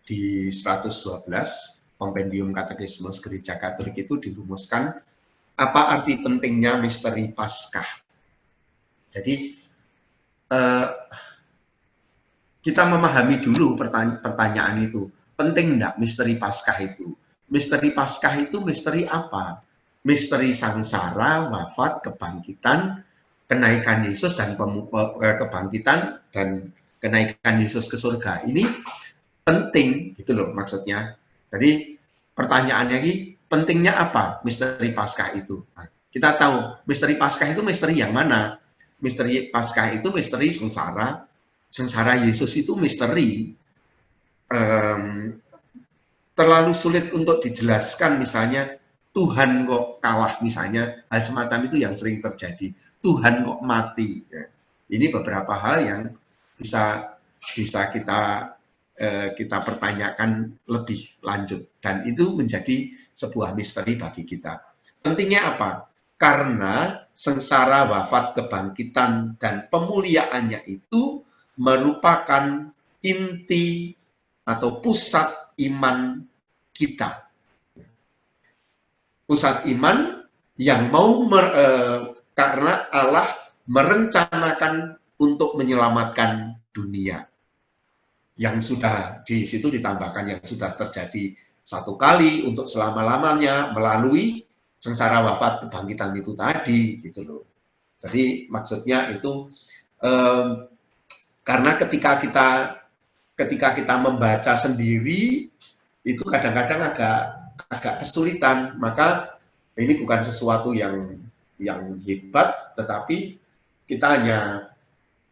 di 112 Kompendium Katekismus Gereja Katolik itu dirumuskan apa arti pentingnya misteri Paskah. Jadi kita memahami dulu pertanyaan itu. Penting enggak misteri Paskah itu? Misteri Paskah itu misteri apa? Misteri sangsara, wafat, kebangkitan, kenaikan Yesus dan kebangkitan dan kenaikan Yesus ke surga. Ini penting gitu loh maksudnya. Jadi pertanyaannya ini pentingnya apa misteri Paskah itu? Nah, kita tahu misteri Paskah itu misteri yang mana? Misteri Paskah itu misteri sengsara. Sengsara Yesus itu misteri. Terlalu sulit untuk dijelaskan, misalnya Tuhan kok kalah, misalnya hal semacam itu yang sering terjadi. Tuhan kok mati. Ya. Ini beberapa hal yang bisa kita pertanyakan lebih lanjut, dan itu menjadi sebuah misteri bagi kita. Pentingnya apa? Karena sengsara, wafat, kebangkitan, dan pemuliaannya itu merupakan inti atau pusat iman kita. Pusat iman yang karena Allah merencanakan untuk menyelamatkan dunia. Yang sudah di situ ditambahkan yang sudah terjadi satu kali untuk selama-lamanya melalui sengsara, wafat, kebangkitan itu tadi, gitu loh. Jadi maksudnya itu karena ketika kita membaca sendiri itu kadang-kadang agak kesulitan, maka ini bukan sesuatu yang hebat, tetapi kita hanya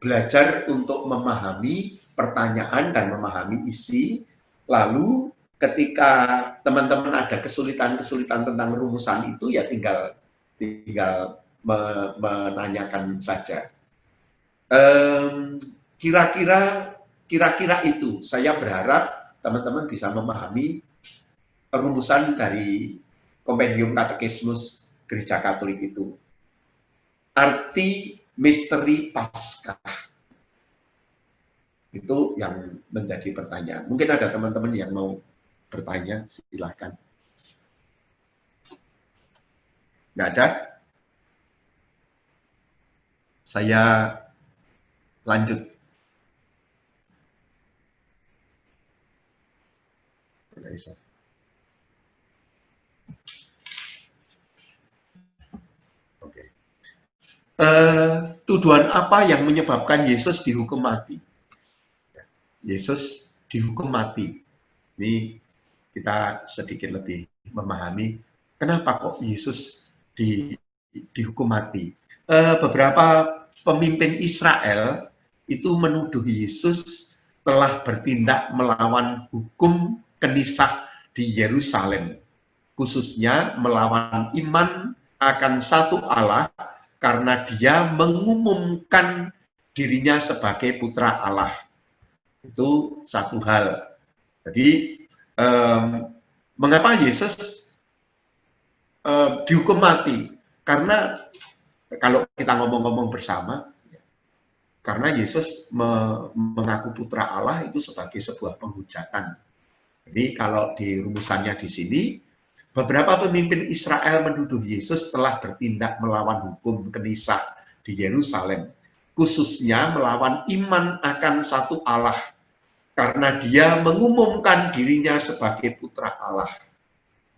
belajar untuk memahami pertanyaan dan memahami isi. Lalu ketika teman-teman ada kesulitan-kesulitan tentang rumusan itu, ya tinggal menanyakan saja. Kira-kira itu, saya berharap teman-teman bisa memahami rumusan dari Kompendium Katekismus Gereja Katolik itu. Arti misteri Paskah. Itu yang menjadi pertanyaan. Mungkin ada teman-teman yang mau bertanya, silakan. Nggak ada? Saya lanjut. Oke. Tuduhan apa yang menyebabkan Yesus dihukum mati? Yesus dihukum mati. Ini kita sedikit lebih memahami kenapa kok Yesus dihukum mati. Beberapa pemimpin Israel itu menuduh Yesus telah bertindak melawan hukum kenisah di Yerusalem, khususnya melawan iman akan satu Allah karena dia mengumumkan dirinya sebagai putra Allah. Itu satu hal. Jadi mengapa Yesus dihukum mati? Karena kalau kita ngomong-ngomong bersama, karena Yesus mengaku putra Allah itu sebagai sebuah penghujatan. Jadi kalau di rumusannya di sini, beberapa pemimpin Israel menuduh Yesus telah bertindak melawan hukum kenisah di Yerusalem, khususnya melawan iman akan satu Allah, karena dia mengumumkan dirinya sebagai putra Allah.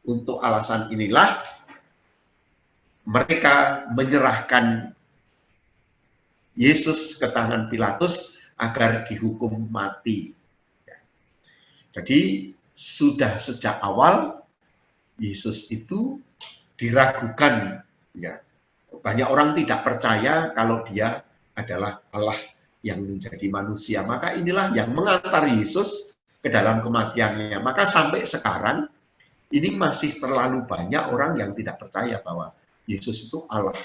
Untuk alasan inilah mereka menyerahkan Yesus ke tangan Pilatus agar dihukum mati. Jadi sudah sejak awal Yesus itu diragukan. Ya. Banyak orang tidak percaya kalau dia adalah Allah yang menjadi manusia. Maka inilah yang mengantar Yesus ke dalam kematiannya. Maka sampai sekarang ini masih terlalu banyak orang yang tidak percaya bahwa Yesus itu Allah.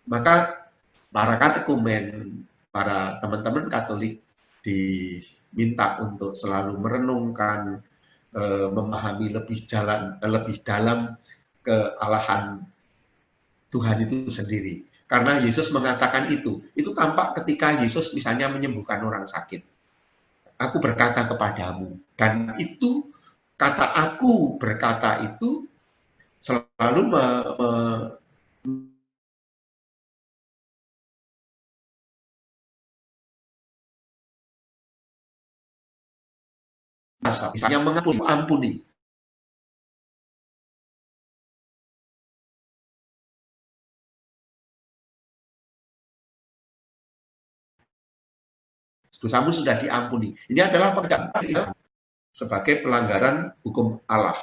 Maka para katekumen, para teman-teman Katolik diminta untuk selalu merenungkan, memahami lebih dalam kealahan Tuhan itu sendiri. Karena Yesus mengatakan itu tampak ketika Yesus misalnya menyembuhkan orang sakit. aku berkata kepadamu. Dan itu, kata aku berkata itu selalu misalnya mengampuni, ampuni. Dosamu sudah diampuni. Ini adalah perkataan sebagai pelanggaran hukum Allah.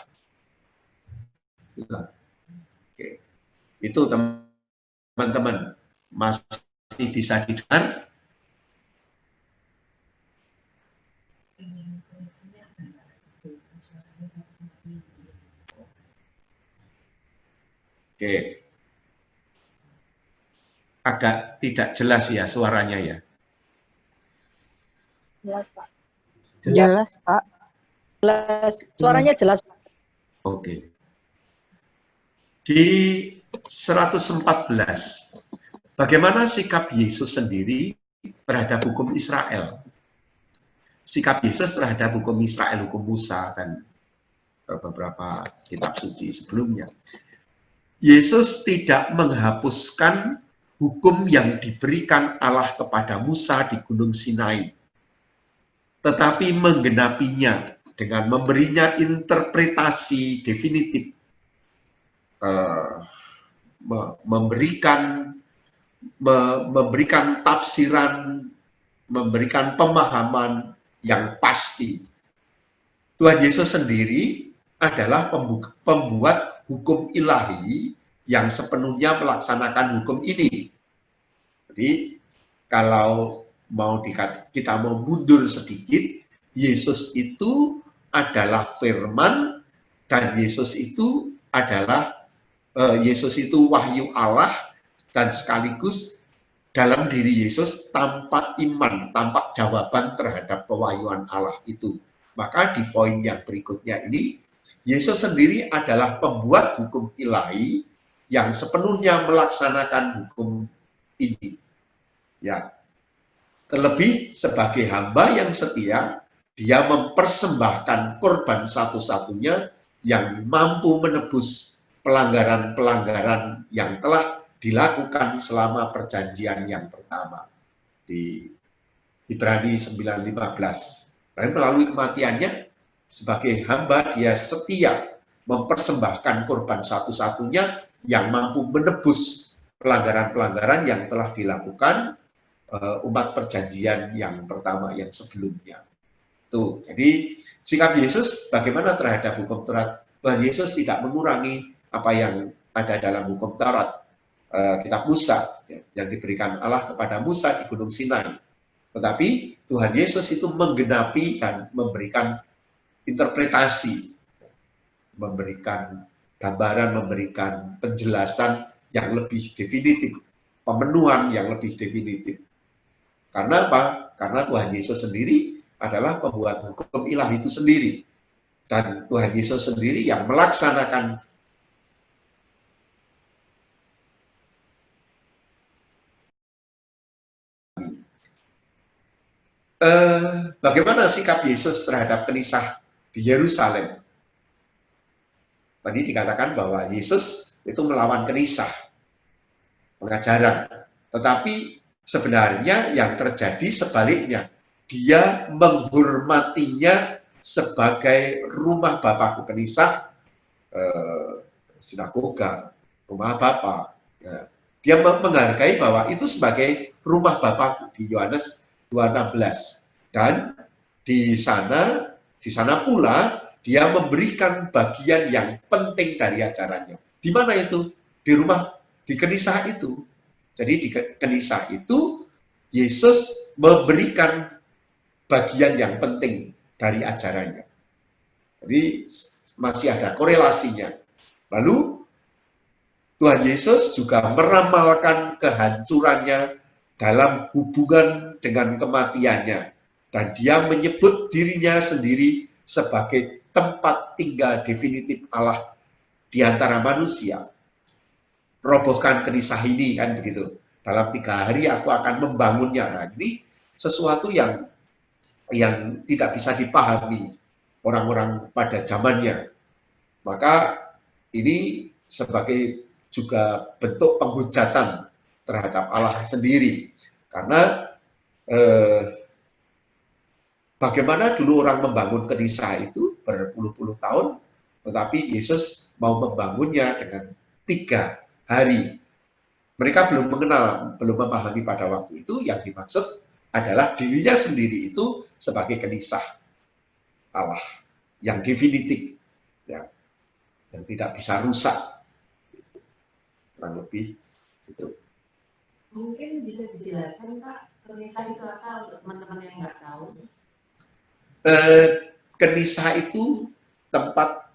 Oke. Itu teman-teman masih bisa didengar? Oke. Agak tidak jelas ya suaranya ya. Jelas, Pak. Jelas, Pak. Jelas. Suaranya jelas. Oke. Di 114, bagaimana sikap Yesus sendiri terhadap hukum Israel? Sikap Yesus terhadap hukum Israel, hukum Musa, dan beberapa kitab suci sebelumnya. Yesus tidak menghapuskan hukum yang diberikan Allah kepada Musa di Gunung Sinai, tetapi menggenapinya dengan memberinya interpretasi definitif, memberikan tafsiran, memberikan pemahaman yang pasti. Tuhan Yesus sendiri adalah pembuat hukum ilahi yang sepenuhnya melaksanakan hukum ini. Jadi kalau kita mau mundur sedikit, Yesus itu adalah firman, dan Yesus itu wahyu Allah, dan sekaligus dalam diri Yesus tampak iman, tampak jawaban terhadap pewahyuan Allah itu. Maka di poin yang berikutnya ini, Yesus sendiri adalah pembuat hukum ilahi yang sepenuhnya melaksanakan hukum ini. Ya, terlebih sebagai hamba yang setia, dia mempersembahkan korban satu-satunya yang mampu menebus pelanggaran-pelanggaran yang telah dilakukan selama perjanjian yang pertama. Di Ibrani 9:15. Dan melalui kematiannya, sebagai hamba dia setia mempersembahkan korban satu-satunya yang mampu menebus pelanggaran-pelanggaran yang telah dilakukan umat perjanjian yang pertama, yang sebelumnya. Tuh, jadi sikap Yesus bagaimana terhadap hukum Taurat? Tuhan Yesus tidak mengurangi apa yang ada dalam hukum Taurat, kitab Musa yang diberikan Allah kepada Musa di Gunung Sinai. Tetapi Tuhan Yesus itu menggenapi dan memberikan interpretasi, memberikan gambaran, memberikan penjelasan yang lebih definitif, pemenuhan yang lebih definitif. Karena apa? Karena Tuhan Yesus sendiri adalah pembuat hukum ilahi itu sendiri. Dan Tuhan Yesus sendiri yang melaksanakan bagaimana sikap Yesus terhadap kenisah di Yerusalem? Tadi dikatakan bahwa Yesus itu melawan kenisah, pengajaran. Tetapi sebenarnya yang terjadi sebaliknya. Dia menghormatinya sebagai rumah Bapa, kenisah, sinagoga, rumah Bapa. Ya. Dia menghargai bahwa itu sebagai rumah Bapa di Yohanes 2:16. Dan di sana pula dia memberikan bagian yang penting dari ajarannya. Di mana itu? Di kenisah itu. Jadi di kenisah itu Yesus memberikan bagian yang penting dari ajarannya. Jadi masih ada korelasinya. Lalu Tuhan Yesus juga meramalkan kehancurannya dalam hubungan dengan kematiannya. Dan dia menyebut dirinya sendiri sebagai tempat tinggal definitif Allah di antara manusia. Robohkan kenisah ini, kan begitu. Dalam 3 hari aku akan membangunnya. Nah, ini sesuatu yang yang tidak bisa dipahami orang-orang pada zamannya. Maka ini sebagai juga bentuk penghujatan terhadap Allah sendiri. Karena bagaimana dulu orang membangun Kenisa itu berpuluh-puluh tahun, tetapi Yesus mau membangunnya dengan 3 hari. Mereka belum mengenal, belum memahami pada waktu itu yang dimaksud adalah dirinya sendiri itu sebagai Kenisa Allah yang definitif, ya, yang tidak bisa rusak, kurang lebih itu. Mungkin bisa dijelaskan Pak, Kenisa itu apa untuk teman-teman yang nggak tahu? Kenisa itu tempat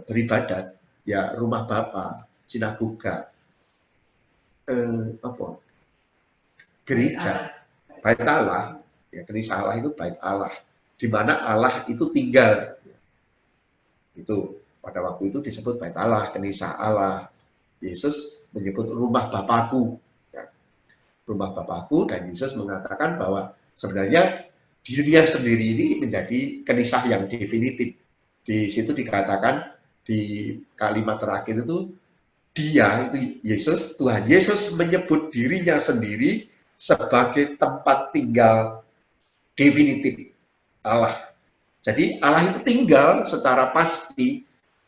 beribadat, ya, rumah Bapa, sinagoga, gereja, bait Allah. Ya, Kenisa Allah itu bait Allah, di mana Allah itu tinggal. Itu pada waktu itu disebut bait Allah, Kenisa Allah. Yesus menyebut rumah Bapakku, ya, rumah Bapakku, dan Yesus mengatakan bahwa sebenarnya dirinya sendiri ini menjadi Kenisa yang definitif. Di situ dikatakan di kalimat terakhir itu, dia itu Yesus, Tuhan Yesus menyebut dirinya sendiri sebagai tempat tinggal definitif Allah. Jadi Allah itu tinggal secara pasti,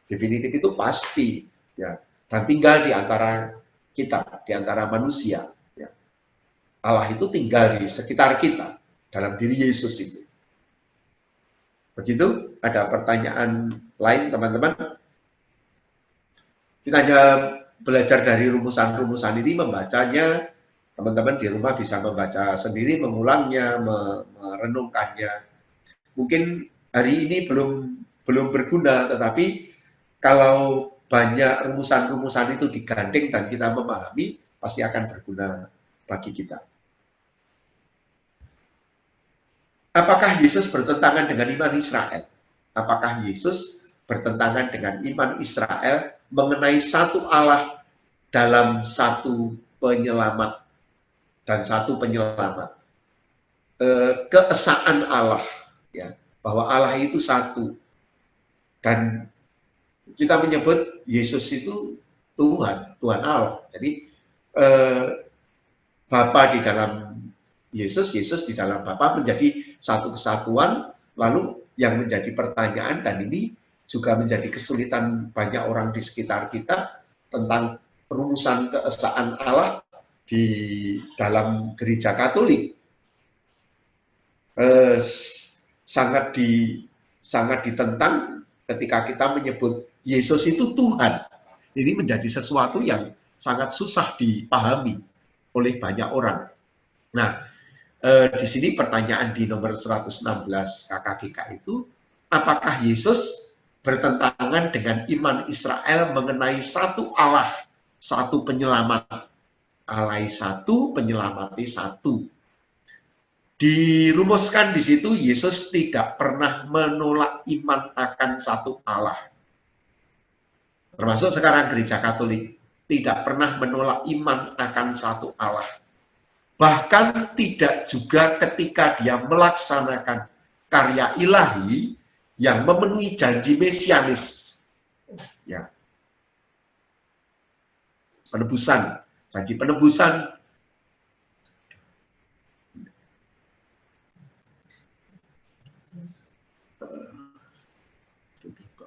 definitif itu pasti, ya, dan tinggal di antara kita, di antara manusia. Ya. Allah itu tinggal di sekitar kita, dalam diri Yesus itu. Begitu, ada pertanyaan lain teman-teman? Kita hanya belajar dari rumusan-rumusan ini, membacanya. Teman-teman di rumah bisa membaca sendiri, mengulangnya, merenungkannya. Mungkin hari ini belum berguna, tetapi kalau banyak rumusan-rumusan itu digandeng dan kita memahami, pasti akan berguna bagi kita. Apakah Yesus bertentangan dengan iman Israel? Apakah Yesus bertentangan dengan iman Israel mengenai satu Allah dalam satu penyelamat dan satu penyelamat? Keesaan Allah, ya, bahwa Allah itu satu, dan kita menyebut Yesus itu Tuhan Allah. Jadi Bapa di dalam Yesus, Yesus di dalam Bapa menjadi satu kesatuan. Lalu yang menjadi pertanyaan, dan ini juga menjadi kesulitan banyak orang di sekitar kita, tentang rumusan keesaan Allah di dalam gereja Katolik. Sangat ditentang ketika kita menyebut Yesus itu Tuhan. Ini menjadi sesuatu yang sangat susah dipahami oleh banyak orang. Nah, di sini pertanyaan di nomor 116 KKGK itu, apakah Yesus bertentangan dengan iman Israel mengenai satu Allah, satu penyelamat? Allah satu, penyelamati satu. Dirumuskan di situ, Yesus tidak pernah menolak iman akan satu Allah. Termasuk sekarang gereja Katolik tidak pernah menolak iman akan satu Allah. Bahkan tidak juga ketika dia melaksanakan karya ilahi yang memenuhi janji mesianis. Ya. Penebusan, janji penebusan.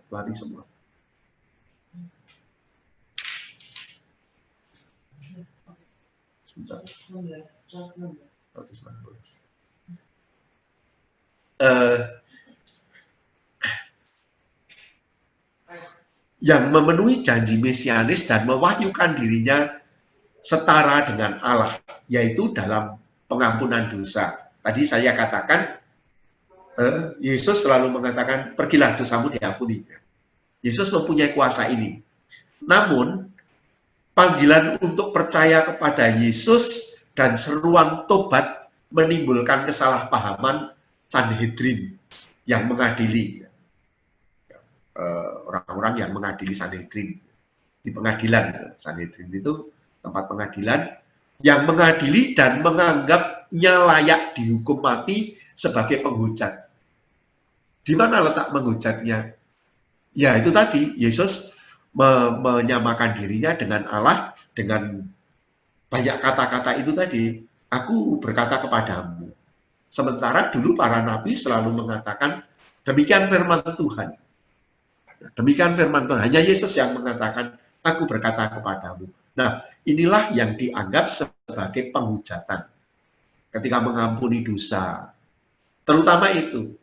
Lari semua. Sebentar. 116. Yang memenuhi janji mesianis dan mewahyukan dirinya setara dengan Allah, yaitu dalam pengampunan dosa. Tadi saya katakan, Yesus selalu mengatakan, pergilah dosamu diampuni. Yesus mempunyai kuasa ini. Namun, panggilan untuk percaya kepada Yesus dan seruan tobat menimbulkan kesalahpahaman Sanhedrin yang mengadili. Orang-orang yang mengadili Sanhedrin. Di pengadilan, Sanhedrin itu tempat pengadilan, yang mengadili dan menganggap sebabnya layak dihukum mati sebagai penghujat. Di mana letak menghujatnya? Ya itu tadi, Yesus menyamakan dirinya dengan Allah dengan banyak kata-kata itu tadi. Aku berkata kepadamu. Sementara dulu para nabi selalu mengatakan, demikian firman Tuhan. Demikian firman Tuhan. Hanya Yesus yang mengatakan, aku berkata kepadamu. Nah, inilah yang dianggap sebagai penghujatan. Ketika mengampuni dosa. Terutama itu.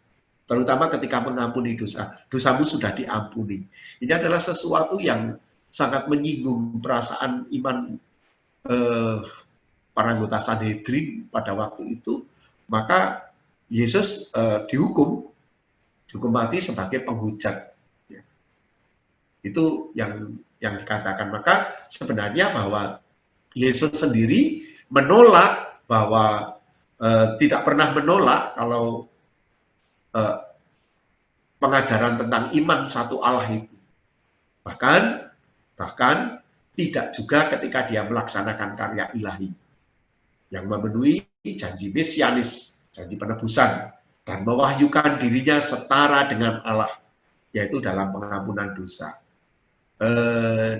Terutama ketika mengampuni dosa. Dosamu sudah diampuni. Ini adalah sesuatu yang sangat menyinggung perasaan iman para anggota Sanhedrin pada waktu itu. Maka Yesus dihukum mati sebagai penghujat. Ya. Itu yang dikatakan. Maka sebenarnya bahwa Yesus sendiri menolak bahwa tidak pernah menolak kalau pengajaran tentang iman satu Allah itu. Bahkan tidak juga ketika dia melaksanakan karya ilahi yang memenuhi janji mesianis, janji penebusan, dan mewahyukan dirinya setara dengan Allah, yaitu dalam pengampunan dosa.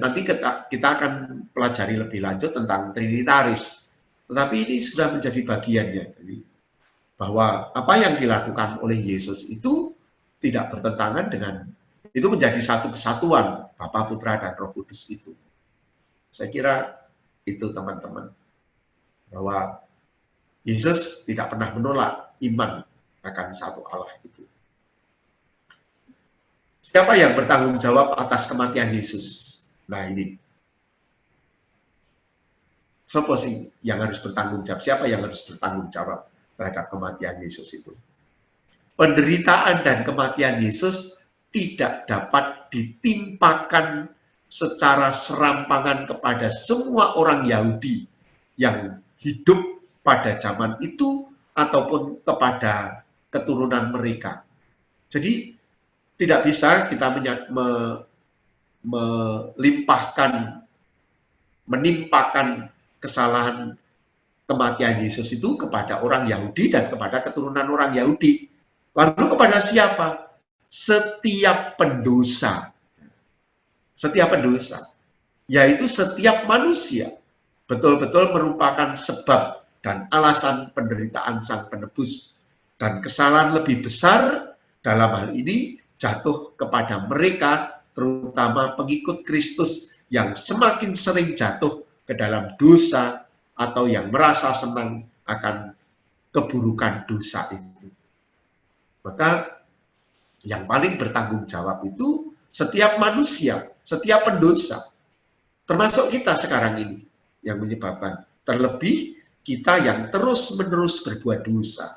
Nanti kita akan pelajari lebih lanjut tentang Trinitaris, tetapi ini sudah menjadi bagiannya, bahwa apa yang dilakukan oleh Yesus itu tidak bertentangan dengan, itu menjadi satu kesatuan Bapa, Putra, dan Roh Kudus itu. Saya kira itu teman-teman, bahwa Yesus tidak pernah menolak iman akan satu Allah itu. Siapa yang bertanggung jawab atas kematian Yesus? Nah ini. Siapa sih yang harus bertanggung jawab? Siapa yang harus bertanggung jawab terhadap kematian Yesus itu? Penderitaan dan kematian Yesus tidak dapat ditimpakan secara serampangan kepada semua orang Yahudi yang hidup pada zaman itu ataupun kepada keturunan mereka. Jadi tidak bisa kita menimpakan kesalahan kematian Yesus itu kepada orang Yahudi dan kepada keturunan orang Yahudi. Lalu kepada siapa? Setiap pendosa. Setiap pendosa. Yaitu setiap manusia. Betul-betul merupakan sebab dan alasan penderitaan sang penebus. Dan kesalahan lebih besar dalam hal ini jatuh kepada mereka, terutama pengikut Kristus yang semakin sering jatuh ke dalam dosa atau yang merasa senang akan keburukan dosa itu. Maka yang paling bertanggung jawab itu setiap manusia, setiap pendosa, termasuk kita sekarang ini yang menyebabkan, terlebih kita yang terus-menerus berbuat dosa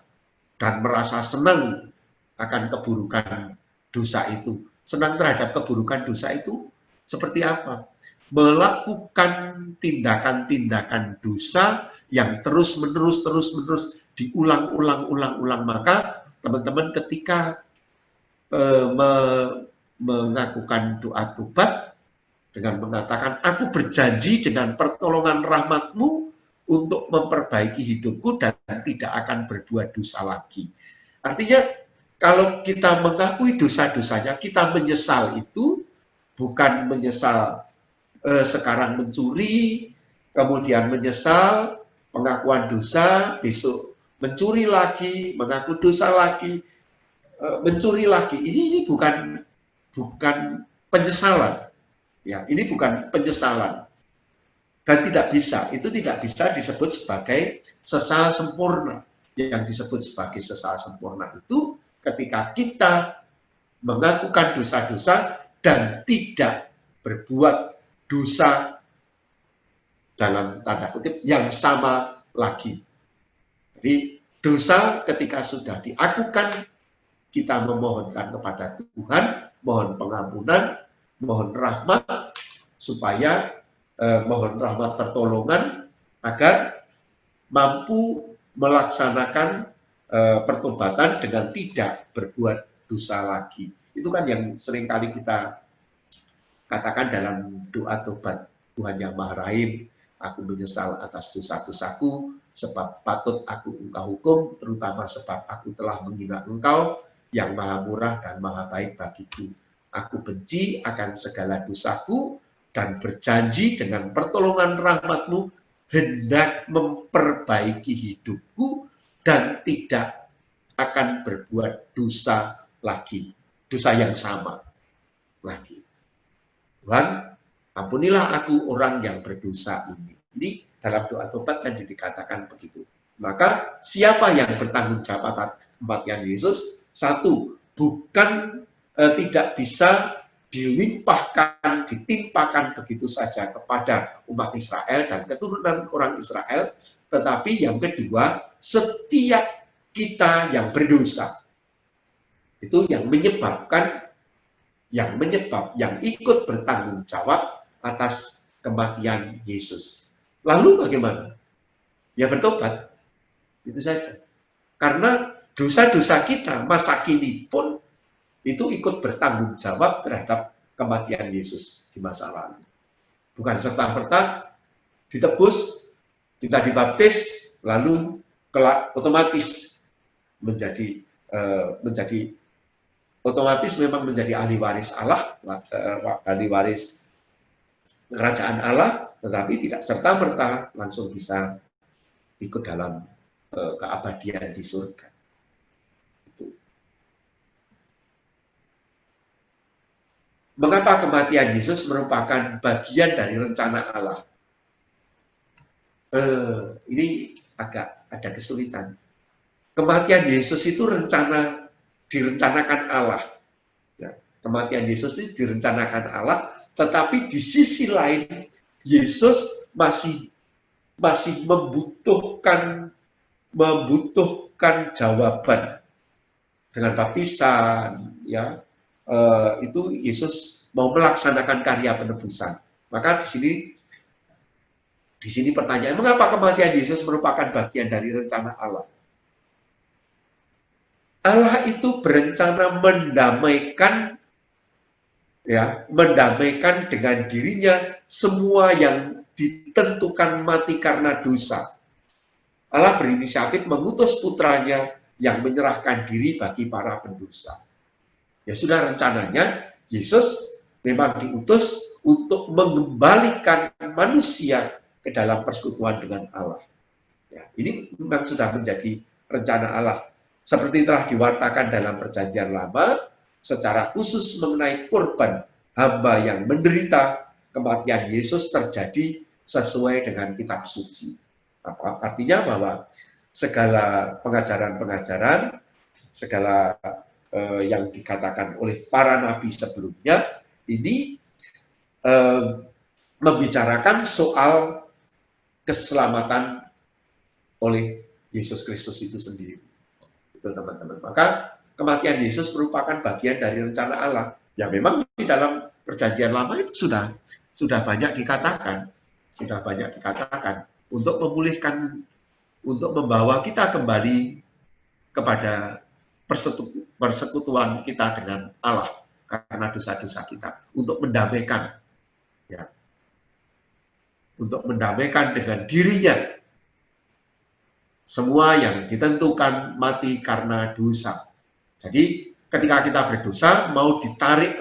dan merasa senang akan keburukan dosa itu. Senang terhadap keburukan dosa itu seperti apa? Melakukan tindakan-tindakan dosa yang terus-menerus diulang-ulang. Maka teman-teman ketika mengakukan doa tobat dengan mengatakan, aku berjanji dengan pertolongan rahmat-Mu untuk memperbaiki hidupku dan tidak akan berbuat dosa lagi. Artinya kalau kita mengakui dosa-dosanya, kita menyesal itu bukan menyesal sekarang mencuri, kemudian menyesal pengakuan dosa, besok mencuri lagi, mengaku dosa lagi, mencuri lagi. Ini bukan penyesalan. Ya, ini bukan penyesalan. Dan itu tidak bisa disebut sebagai sesal sempurna. Yang disebut sebagai sesal sempurna itu ketika kita melakukan dosa-dosa dan tidak berbuat dosa dalam tanda kutip yang sama lagi. Jadi dosa ketika sudah diakukan, kita memohonkan kepada Tuhan, mohon pengampunan, mohon rahmat, supaya mohon rahmat pertolongan agar mampu melaksanakan pertobatan dengan tidak berbuat dosa lagi. Itu kan yang seringkali kita katakan dalam doa tobat. Tuhan yang Maha Rahim, aku menyesal atas dosa-dosaku, sebab patut aku engkau hukum, terutama sebab aku telah menghina engkau yang maha murah dan maha baik bagiku. Aku benci akan segala dosaku dan berjanji dengan pertolongan rahmatmu hendak memperbaiki hidupku dan tidak akan berbuat dosa lagi, dosa yang sama lagi. Tuhan, ampunilah aku orang yang berdosa ini. Ini dalam doa tobat kan dikatakan begitu. Maka siapa yang bertanggung jawab atas kematian Yesus? Satu, bukan tidak bisa ditimpakan begitu saja kepada umat Israel dan keturunan orang Israel, tetapi yang kedua, setiap kita yang berdosa, itu yang ikut bertanggung jawab atas kematian Yesus. Lalu bagaimana? Ya bertobat, itu saja. Karena dosa-dosa kita masa kini pun itu ikut bertanggung jawab terhadap kematian Yesus di masa lalu. Bukan serta-merta ditebus, kita dibaptis, lalu kelak otomatis otomatis memang menjadi ahli waris Allah, ahli waris kerajaan Allah, tetapi tidak serta-merta langsung bisa ikut dalam keabadian di surga. Mengapa kematian Yesus merupakan bagian dari rencana Allah? Ini agak ada kesulitan. Kematian Yesus itu direncanakan Allah. Ya, kematian Yesus itu direncanakan Allah, tetapi di sisi lain Yesus masih membutuhkan jawaban dengan baptisan, ya. Itu Yesus mau melaksanakan karya penebusan. Maka di sini pertanyaan, mengapa kematian Yesus merupakan bagian dari rencana Allah? Allah itu berencana mendamaikan dengan dirinya semua yang ditentukan mati karena dosa. Allah berinisiatif mengutus putranya yang menyerahkan diri bagi para pendosa. Ya sudah, rencananya Yesus memang diutus untuk mengembalikan manusia ke dalam persekutuan dengan Allah. Ya, ini memang sudah menjadi rencana Allah. Seperti telah diwartakan dalam Perjanjian Lama, secara khusus mengenai korban hamba yang menderita, kematian Yesus terjadi sesuai dengan kitab suci. Artinya bahwa segala pengajaran-pengajaran, segala yang dikatakan oleh para nabi sebelumnya, ini membicarakan soal keselamatan oleh Yesus Kristus itu sendiri. Itu teman-teman. Maka kematian Yesus merupakan bagian dari rencana Allah. Ya memang di dalam Perjanjian Lama itu sudah banyak dikatakan, untuk memulihkan, untuk membawa kita kembali kepada persekutuan kita dengan Allah karena dosa-dosa kita, untuk mendamaikan, ya, untuk mendamaikan dengan dirinya semua yang ditentukan mati karena dosa. Jadi ketika kita berdosa mau ditarik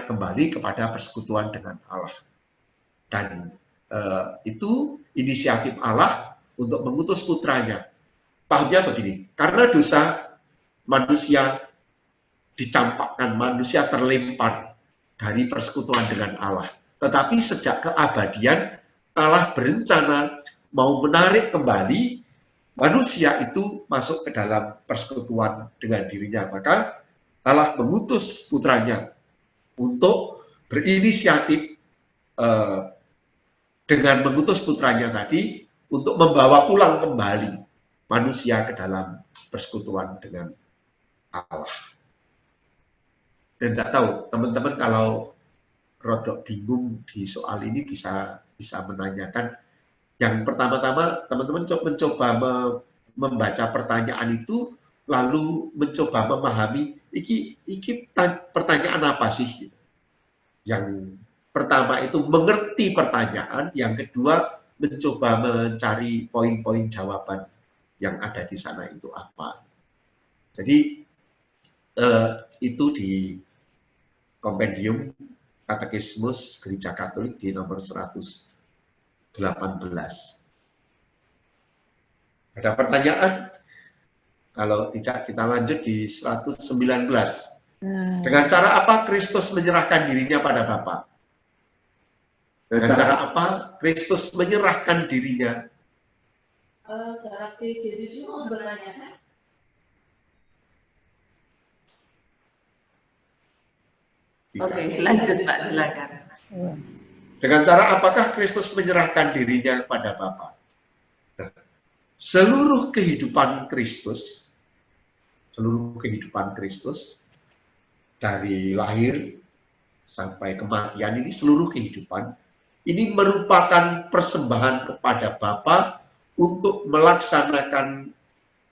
kembali kepada persekutuan dengan Allah. Dan itu inisiatif Allah untuk mengutus putranya. Pahamnya begini, karena dosa manusia dicampakkan, manusia terlempar dari persekutuan dengan Allah. Tetapi sejak keabadian Allah berencana mau menarik kembali manusia itu masuk ke dalam persekutuan dengan dirinya. Maka Allah mengutus putranya untuk berinisiatif dengan mengutus putranya tadi untuk membawa pulang kembali manusia ke dalam persekutuan dengan Allah. Dan tidak tahu, teman-teman kalau rodok bingung di soal ini bisa menanyakan. Yang pertama-tama teman-teman mencoba membaca pertanyaan itu, lalu mencoba memahami iki pertanyaan apa sih? Yang pertama itu mengerti pertanyaan, yang kedua mencoba mencari poin-poin jawaban yang ada di sana itu apa. Jadi itu di Kompendium Katekismus Gereja Katolik di nomor 118. Ada pertanyaan? Kalau tidak, kita lanjut di 119. Dengan cara apa Kristus menyerahkan dirinya pada Bapa? Dengan cara apa Kristus menyerahkan dirinya? Galaksi C7 mau bertanya kan? Oke, lanjut Pak, silakan. Dengan cara apakah Kristus menyerahkan dirinya kepada Bapa? Seluruh kehidupan Kristus dari lahir sampai kematian ini, seluruh kehidupan ini merupakan persembahan kepada Bapa untuk melaksanakan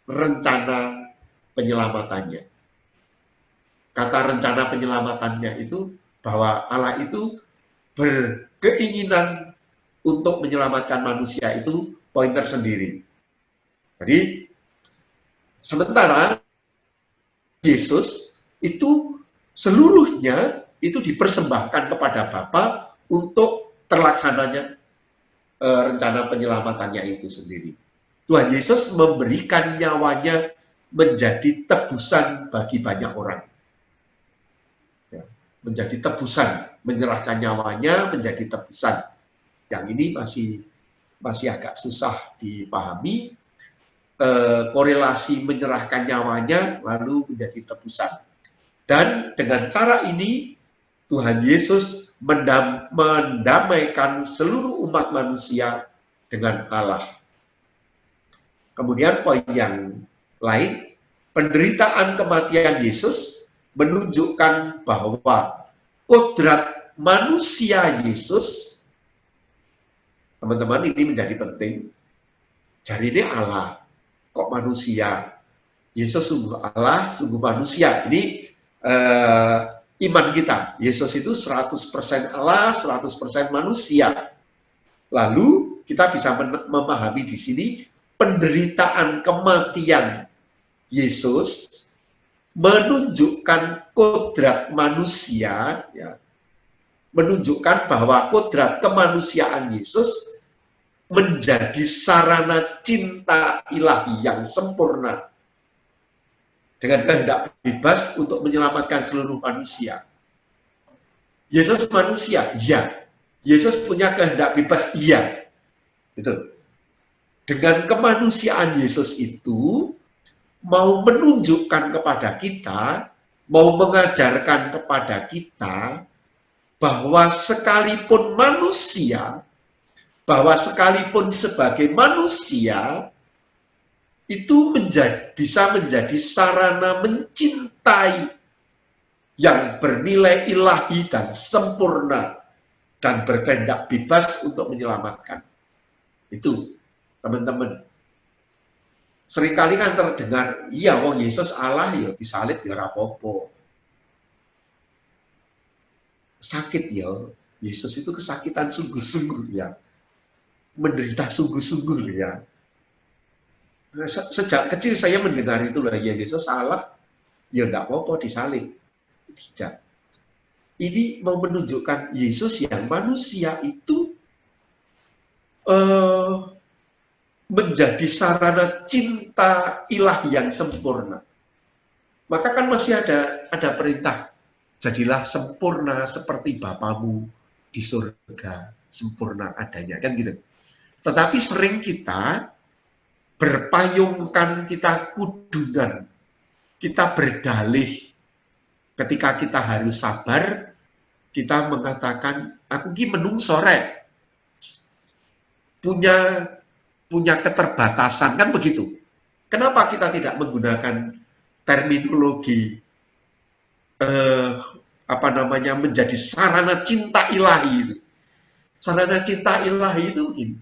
rencana penyelamatannya. Kata rencana penyelamatannya itu bahwa Allah itu berkeinginan untuk menyelamatkan manusia, itu poin tersendiri. Jadi sementara Yesus itu seluruhnya itu dipersembahkan kepada Bapa untuk terlaksananya rencana penyelamatannya itu sendiri. Tuhan Yesus memberikan nyawanya menjadi tebusan bagi banyak orang. Ya, menjadi tebusan, menyerahkan nyawanya menjadi tebusan. Yang ini masih agak susah dipahami. Korelasi menyerahkan nyawanya lalu menjadi tebusan. Dan dengan cara ini Tuhan Yesus mendamaikan seluruh umat manusia dengan Allah. Kemudian poin yang lain, penderitaan kematian Yesus menunjukkan bahwa kodrat manusia Yesus, teman-teman, ini menjadi penting. Jadi ini Allah, kok manusia? Yesus sungguh Allah, sungguh manusia. Ini iman kita. Yesus itu 100% Allah, 100% manusia. Lalu kita bisa memahami di sini penderitaan kematian Yesus menunjukkan kodrat manusia, ya, menunjukkan bahwa kodrat kemanusiaan Yesus menjadi sarana cinta ilahi yang sempurna dengan kehendak bebas untuk menyelamatkan seluruh manusia. Yesus manusia, iya. Yesus punya kehendak bebas, iya. Itu. Dengan kemanusiaan Yesus itu mau menunjukkan kepada kita, mau mengajarkan kepada kita bahwa sekalipun manusia, bahwa sekalipun sebagai manusia itu bisa menjadi sarana mencintai yang bernilai ilahi dan sempurna dan berkehendak bebas untuk menyelamatkan. Itu, teman-teman. Seringkali kan terdengar, iya wong Yesus Allah ya disalib ya rapopo. Sakit ya, Yesus itu kesakitan sungguh-sungguh ya. Menderita sungguh-sungguh ya. Sejak kecil saya mendengar itu lah, ya Yesus salah, ya enggak apa-apa disalib. Tidak. Ini mau menunjukkan Yesus yang manusia itu menjadi sarana cinta ilahi yang sempurna. Maka kan masih ada perintah, jadilah sempurna seperti Bapamu di surga, sempurna adanya, kan gitu. Tetapi sering kita berpayungkan, kita kudunan, kita berdalih. Ketika kita harus sabar, kita mengatakan, aku ini menungso rek, punya keterbatasan, kan begitu. Kenapa kita tidak menggunakan terminologi menjadi sarana cinta ilahi? Sarana cinta ilahi itu begini,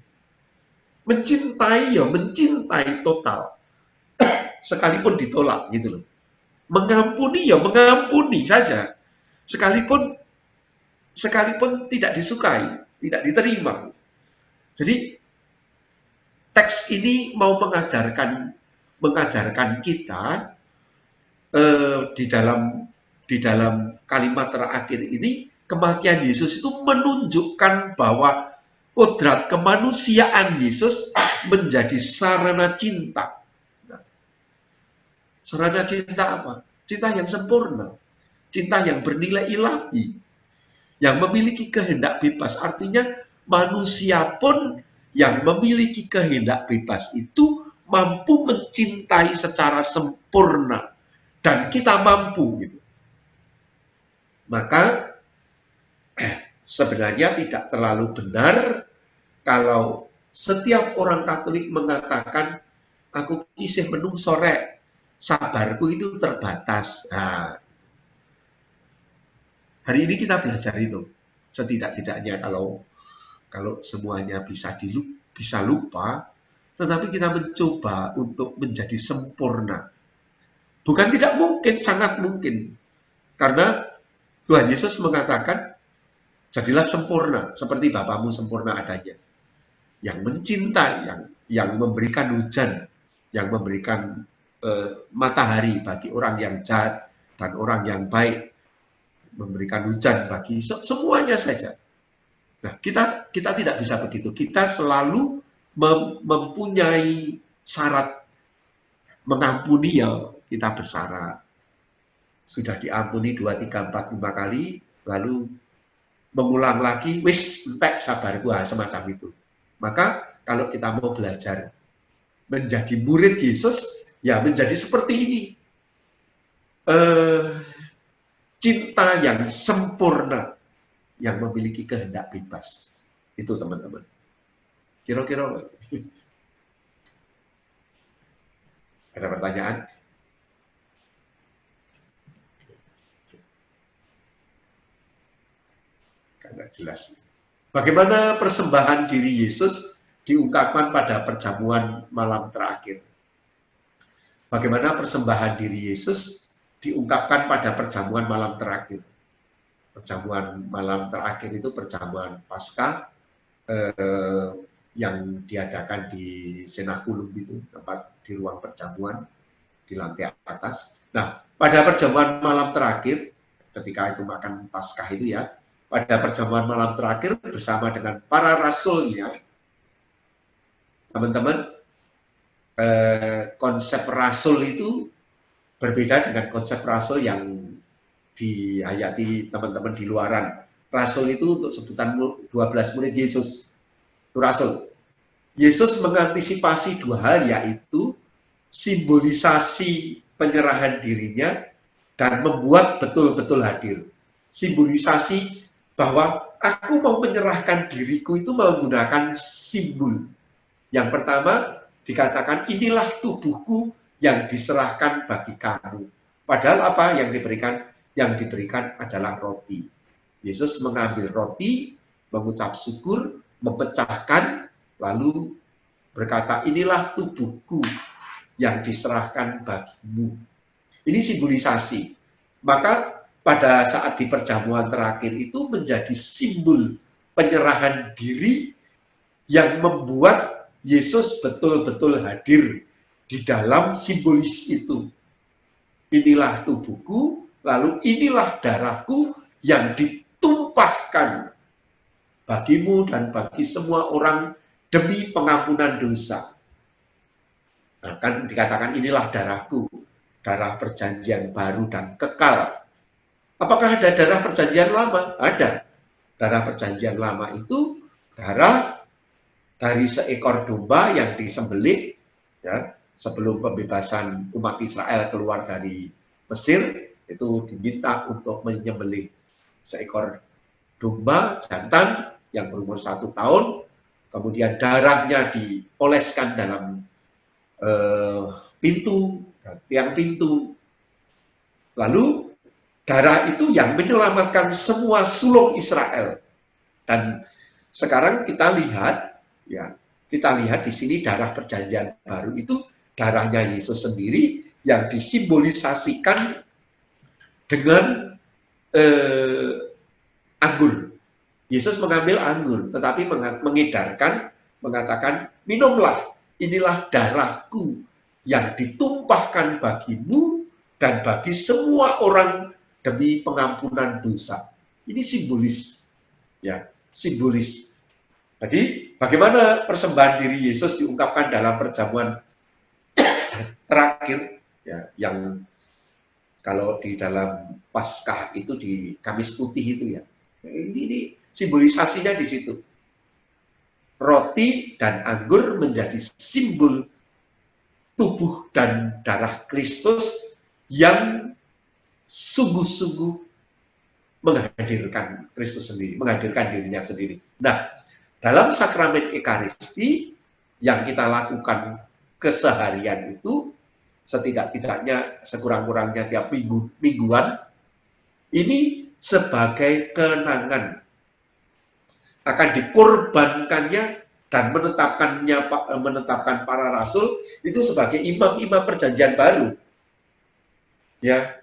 mencintai ya mencintai total, sekalipun ditolak gitu loh. Mengampuni ya mengampuni saja, sekalipun tidak disukai, tidak diterima. Jadi teks ini mau mengajarkan kita di dalam kalimat terakhir ini, kematian Yesus itu menunjukkan bahwa kodrat kemanusiaan Yesus menjadi sarana cinta. Nah, sarana cinta apa? Cinta yang sempurna, cinta yang bernilai ilahi, yang memiliki kehendak bebas. Artinya manusia pun yang memiliki kehendak bebas itu mampu mencintai secara sempurna. Dan kita mampu. Gitu. Maka sebenarnya tidak terlalu benar kalau setiap orang Katolik mengatakan, aku isih menung sore, sabarku itu terbatas. Nah, hari ini kita belajar itu. Setidak-tidaknya kalau semuanya bisa lupa, tetapi kita mencoba untuk menjadi sempurna. Bukan tidak mungkin, sangat mungkin. Karena Tuhan Yesus mengatakan, jadilah sempurna, seperti Bapamu sempurna adanya. Yang mencintai, yang memberikan hujan, yang memberikan matahari bagi orang yang jahat dan orang yang baik, memberikan hujan bagi semuanya saja. Nah, kita tidak bisa begitu. Kita selalu mempunyai syarat mengampuni, ya kita bersyarat. Sudah diampuni 2, 3, 4, 5 kali, lalu mengulang lagi, wis entek sabarku, semacam itu. Maka kalau kita mau belajar menjadi murid Yesus, ya menjadi seperti ini. Cinta yang sempurna, yang memiliki kehendak bebas. Itu teman-teman. Kira-kira ada pertanyaan? Tidak jelas. Bagaimana persembahan diri Yesus diungkapkan pada perjamuan malam terakhir? Bagaimana persembahan diri Yesus diungkapkan pada perjamuan malam terakhir? Perjamuan malam terakhir itu perjamuan Paskah yang diadakan di Senakulum itu, tempat di ruang perjamuan di lantai atas. Nah, pada perjamuan malam terakhir, ketika itu makan Paskah itu ya, pada perjamuan malam terakhir bersama dengan para rasulnya, teman-teman, konsep rasul itu berbeda dengan konsep rasul yang dihayati teman-teman di luaran. Rasul itu untuk sebutan 12 murid Yesus, itu rasul. Yesus mengantisipasi 2 hal, yaitu simbolisasi penyerahan dirinya dan membuat betul-betul hadir. Simbolisasi bahwa aku mau menyerahkan diriku itu menggunakan simbol. Yang pertama dikatakan, inilah tubuhku yang diserahkan bagi kamu. Padahal apa yang diberikan? Yang diberikan adalah roti. Yesus mengambil roti, mengucap syukur, memecahkan, lalu berkata, inilah tubuhku yang diserahkan bagimu. Ini simbolisasi. Maka pada saat di perjamuan terakhir itu menjadi simbol penyerahan diri yang membuat Yesus betul-betul hadir di dalam simbolis itu. Inilah tubuhku, lalu inilah darahku yang ditumpahkan bagimu dan bagi semua orang demi pengampunan dosa. Nah, kan dikatakan inilah darahku, darah perjanjian baru dan kekal. Apakah ada darah perjanjian lama? Ada. Darah perjanjian lama itu darah dari seekor domba yang disembelih ya, sebelum pembebasan umat Israel keluar dari Mesir, itu diminta untuk menyembelih seekor domba jantan yang berumur 1 tahun, kemudian darahnya dioleskan dalam pintu, tiang pintu. Lalu darah itu yang menyelamatkan semua sulung Israel. Dan sekarang kita lihat, ya, kita lihat di sini darah perjanjian baru itu darahnya Yesus sendiri yang disimbolisasikan dengan anggur. Yesus mengambil anggur, tetapi mengedarkan, mengatakan minumlah, inilah darahku yang ditumpahkan bagimu dan bagi semua orang demi pengampunan dosa. Ini simbolis, ya, simbolis. Jadi bagaimana persembahan diri Yesus diungkapkan dalam perjamuan terakhir, ya, yang kalau di dalam Paskah itu di Kamis Putih itu, ya. Ini simbolisasinya di situ. Roti dan anggur menjadi simbol tubuh dan darah Kristus yang sungguh-sungguh menghadirkan Kristus sendiri, menghadirkan dirinya sendiri. Nah, dalam sakramen Ekaristi yang kita lakukan keseharian itu, setidak-tidaknya sekurang-kurangnya tiap mingguan, ini sebagai kenangan akan dikorbankannya dan menetapkan para rasul itu sebagai imam-imam perjanjian baru. Ya,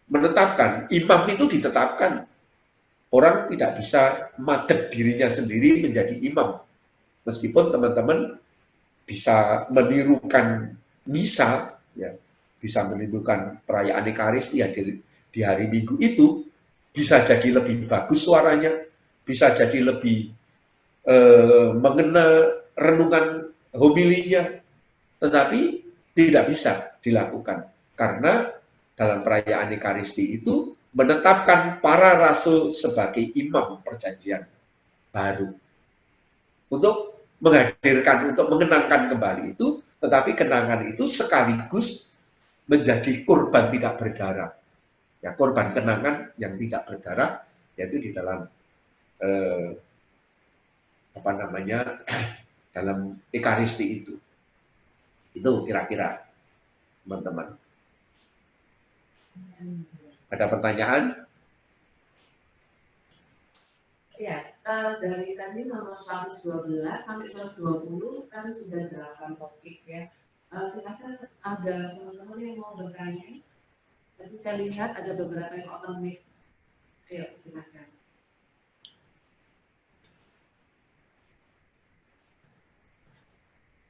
menetapkan, imam itu ditetapkan. Orang tidak bisa madeg dirinya sendiri menjadi imam. Meskipun teman-teman bisa menirukan misa, ya, bisa menirukan perayaan Ekaristi ya, di hari Minggu itu, bisa jadi lebih bagus suaranya, bisa jadi lebih mengena renungan homilinya, tetapi tidak bisa dilakukan karena dalam perayaan Ekaristi itu menetapkan para rasul sebagai imam perjanjian baru untuk menghadirkan, untuk mengenangkan kembali itu, tetapi kenangan itu sekaligus menjadi korban tidak berdarah, ya, korban kenangan yang tidak berdarah, yaitu di dalam dalam Ekaristi itu. Itu kira-kira, teman-teman. Ada pertanyaan? Ya, dari tadi nomor 112 sampai 120 kan sudah 8 topik, ya. Silakan ada teman-teman yang mau bertanya. Tadi saya lihat ada beberapa yang open mic. Ayo, silakan.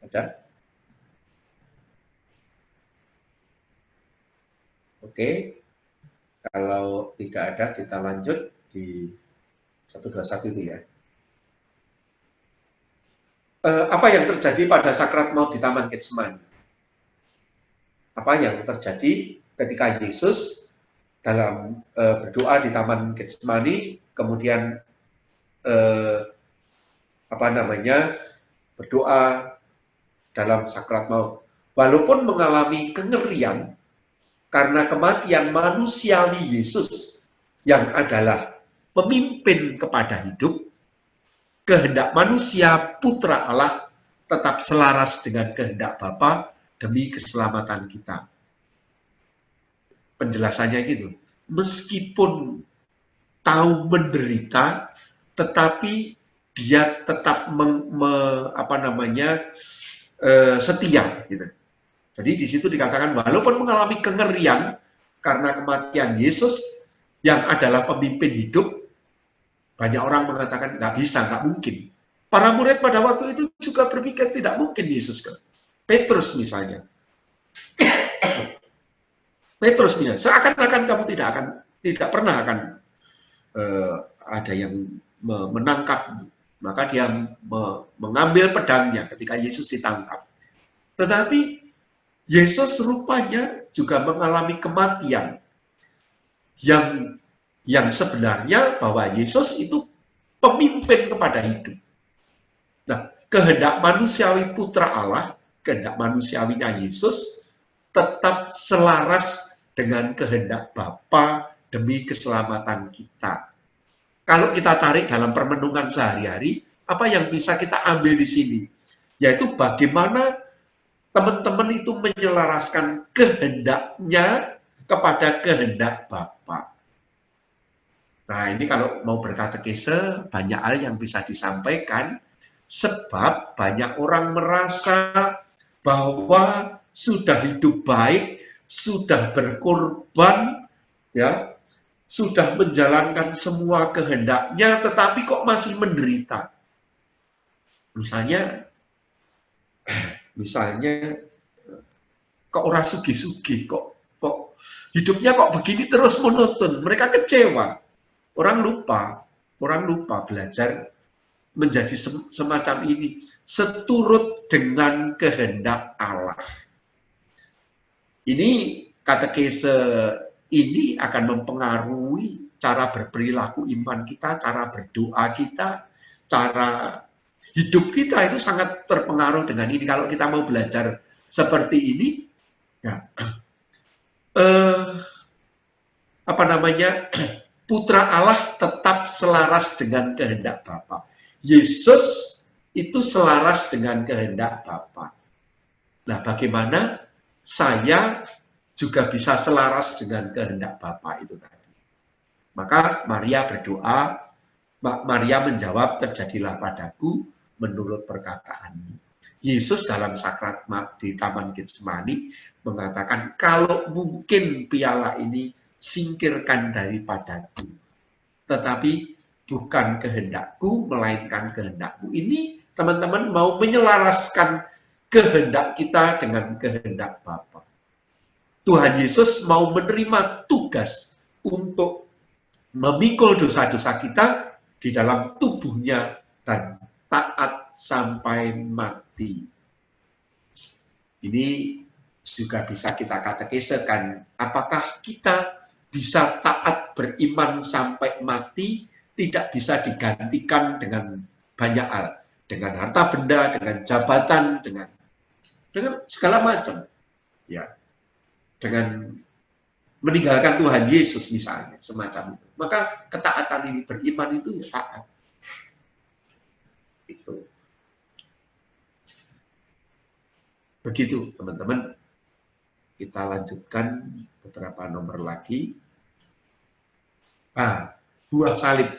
Ada? Oke. Kalau tidak ada, kita lanjut di 121 itu, ya. Apa yang terjadi pada sakrat maut di Taman Getsemani? Apa yang terjadi ketika Yesus dalam berdoa di Taman Getsemani, kemudian berdoa dalam sakrat maut. Walaupun mengalami kengerian karena kematian manusiawi Yesus yang adalah pemimpin kepada hidup, kehendak manusia Putra Allah tetap selaras dengan kehendak Bapa demi keselamatan kita. Penjelasannya gitu. Meskipun tahu menderita, tetapi dia tetap setia, gitu. Jadi di situ dikatakan walaupun mengalami kengerian karena kematian Yesus yang adalah pemimpin hidup, banyak orang mengatakan nggak bisa, nggak mungkin. Para murid pada waktu itu juga berpikir tidak mungkin Yesus kan. Petrus misalnya. Petrus misalnya, seakan-akan kamu tidak pernah akan ada yang menangkap. Maka dia mengambil pedangnya ketika Yesus ditangkap. Tetapi Yesus rupanya juga mengalami kematian yang sebenarnya bahwa Yesus itu pemimpin kepada hidup. Nah, kehendak manusiawi Putra Allah, kehendak manusiawinya Yesus tetap selaras dengan kehendak Bapa demi keselamatan kita. Kalau kita tarik dalam permenungan sehari-hari, apa yang bisa kita ambil di sini? Yaitu bagaimana teman-teman itu menyelaraskan kehendaknya kepada kehendak Bapa. Nah, ini kalau mau berkatekese, banyak hal yang bisa disampaikan, sebab banyak orang merasa bahwa sudah hidup baik, sudah berkorban, ya, sudah menjalankan semua kehendaknya, tetapi kok masih menderita. Misalnya, Misalnya, kok ora sugih-sugih, kok hidupnya kok begini terus monoton. Mereka kecewa. Orang lupa belajar menjadi semacam ini, seturut dengan kehendak Allah. Ini katekese ini akan mempengaruhi cara berperilaku iman kita, cara berdoa kita, cara hidup kita itu sangat terpengaruh dengan ini. Kalau kita mau belajar seperti ini, ya, Putra Allah tetap selaras dengan kehendak Bapa. Yesus itu selaras dengan kehendak Bapa. Nah, bagaimana saya juga bisa selaras dengan kehendak Bapa itu tadi. Maka Maria berdoa, Maria menjawab, terjadilah padaku menurut perkataanmu. Yesus dalam sakrat di Taman Getsemani mengatakan, kalau mungkin piala ini singkirkan daripadaku, tetapi bukan kehendakku, melainkan kehendakmu. Ini teman-teman mau menyelaraskan kehendak kita dengan kehendak Bapa. Tuhan Yesus mau menerima tugas untuk memikul dosa-dosa kita di dalam tubuhnya dan taat sampai mati. Ini juga bisa kita katekisekan, apakah kita bisa taat beriman sampai mati, tidak bisa digantikan dengan banyak hal, dengan harta benda, dengan jabatan, dengan segala macam, ya, dengan meninggalkan Tuhan Yesus misalnya, semacam itu. Maka ketaatan ini, beriman itu ya taat. Itu. Begitu teman-teman. Kita lanjutkan beberapa nomor lagi. Buah salib.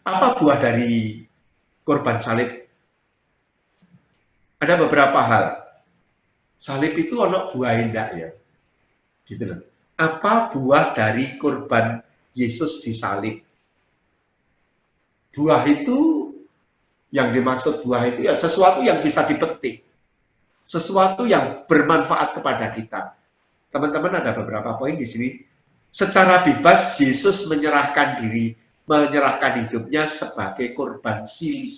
Apa buah dari korban salib? Ada beberapa hal. Salib itu ono buah enggak ya? Gitu loh. Apa buah dari korban Yesus disalib? Buah itu, yang dimaksud buah itu ya sesuatu yang bisa dipetik. Sesuatu yang bermanfaat kepada kita. Teman-teman, ada beberapa poin di sini. Secara bebas Yesus menyerahkan hidupnya sebagai korban silih.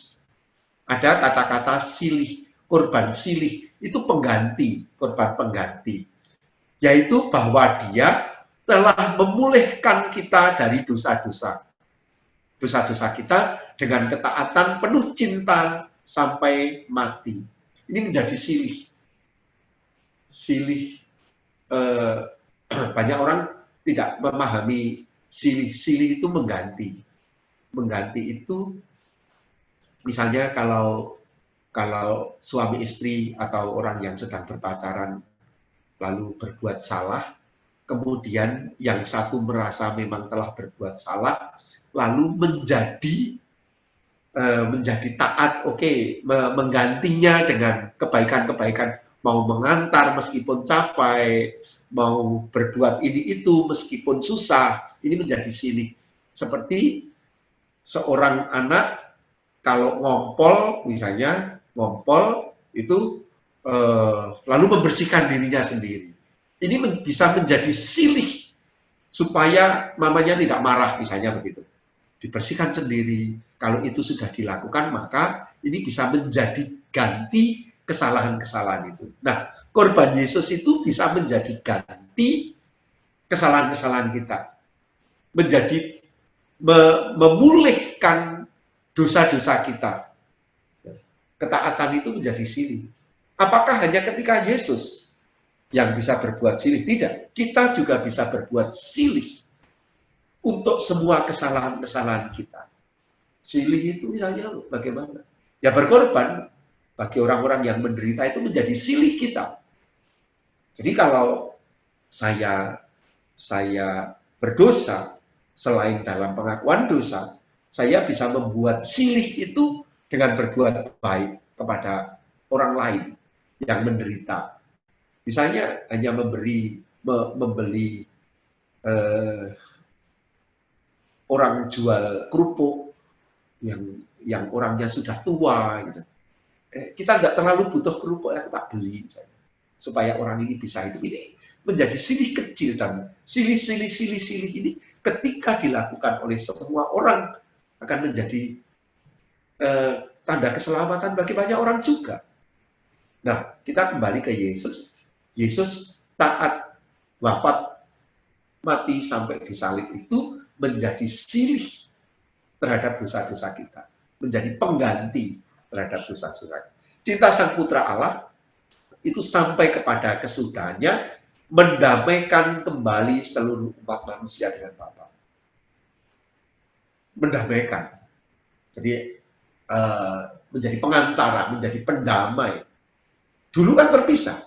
Ada kata-kata silih, korban silih, itu pengganti, korban pengganti. Yaitu bahwa dia telah memulihkan kita dari dosa-dosa. Dosa-dosa kita dengan ketaatan penuh cinta sampai mati. Ini menjadi silih. Silih, banyak orang tidak memahami silih. Silih itu mengganti. Mengganti itu, misalnya kalau suami istri atau orang yang sedang berpacaran lalu berbuat salah, kemudian yang satu merasa memang telah berbuat salah, lalu menjadi taat, menggantinya dengan kebaikan-kebaikan, mau mengantar meskipun capek, mau berbuat ini itu meskipun susah, ini menjadi silih. Seperti seorang anak kalau ngompol, misalnya ngompol itu lalu membersihkan dirinya sendiri. Ini bisa menjadi silih supaya mamanya tidak marah, misalnya begitu. Dibersihkan sendiri. Kalau itu sudah dilakukan, maka ini bisa menjadi ganti kesalahan-kesalahan itu. Nah, korban Yesus itu bisa menjadi ganti kesalahan-kesalahan kita. Menjadi memulihkan dosa-dosa kita. Ketaatan itu menjadi silih. Apakah hanya ketika Yesus yang bisa berbuat silih? Tidak. Kita juga bisa berbuat silih untuk semua kesalahan-kesalahan kita. Silih itu misalnya bagaimana? Ya berkorban bagi orang-orang yang menderita itu menjadi silih kita. Jadi kalau saya berdosa, selain dalam pengakuan dosa, saya bisa membuat silih itu dengan berbuat baik kepada orang lain yang menderita. Misalnya hanya membeli orang jual kerupuk yang orangnya sudah tua gitu. kita nggak terlalu butuh kerupuk yang kita beli misalnya, supaya orang ini bisa hidup. Ini menjadi silih kecil, dan silih ini ketika dilakukan oleh semua orang akan menjadi tanda keselamatan bagi banyak orang juga. Nah, kita kembali ke Yesus. Yesus taat, wafat, mati sampai disalib itu menjadi silih terhadap dosa-dosa kita, menjadi pengganti terhadap dosa-dosa. Cinta Sang Putra Allah itu sampai kepada kesudahannya mendamaikan kembali seluruh umat manusia dengan Bapa. Mendamaikan. Jadi menjadi pengantara, menjadi pendamai. Dulu kan terpisah.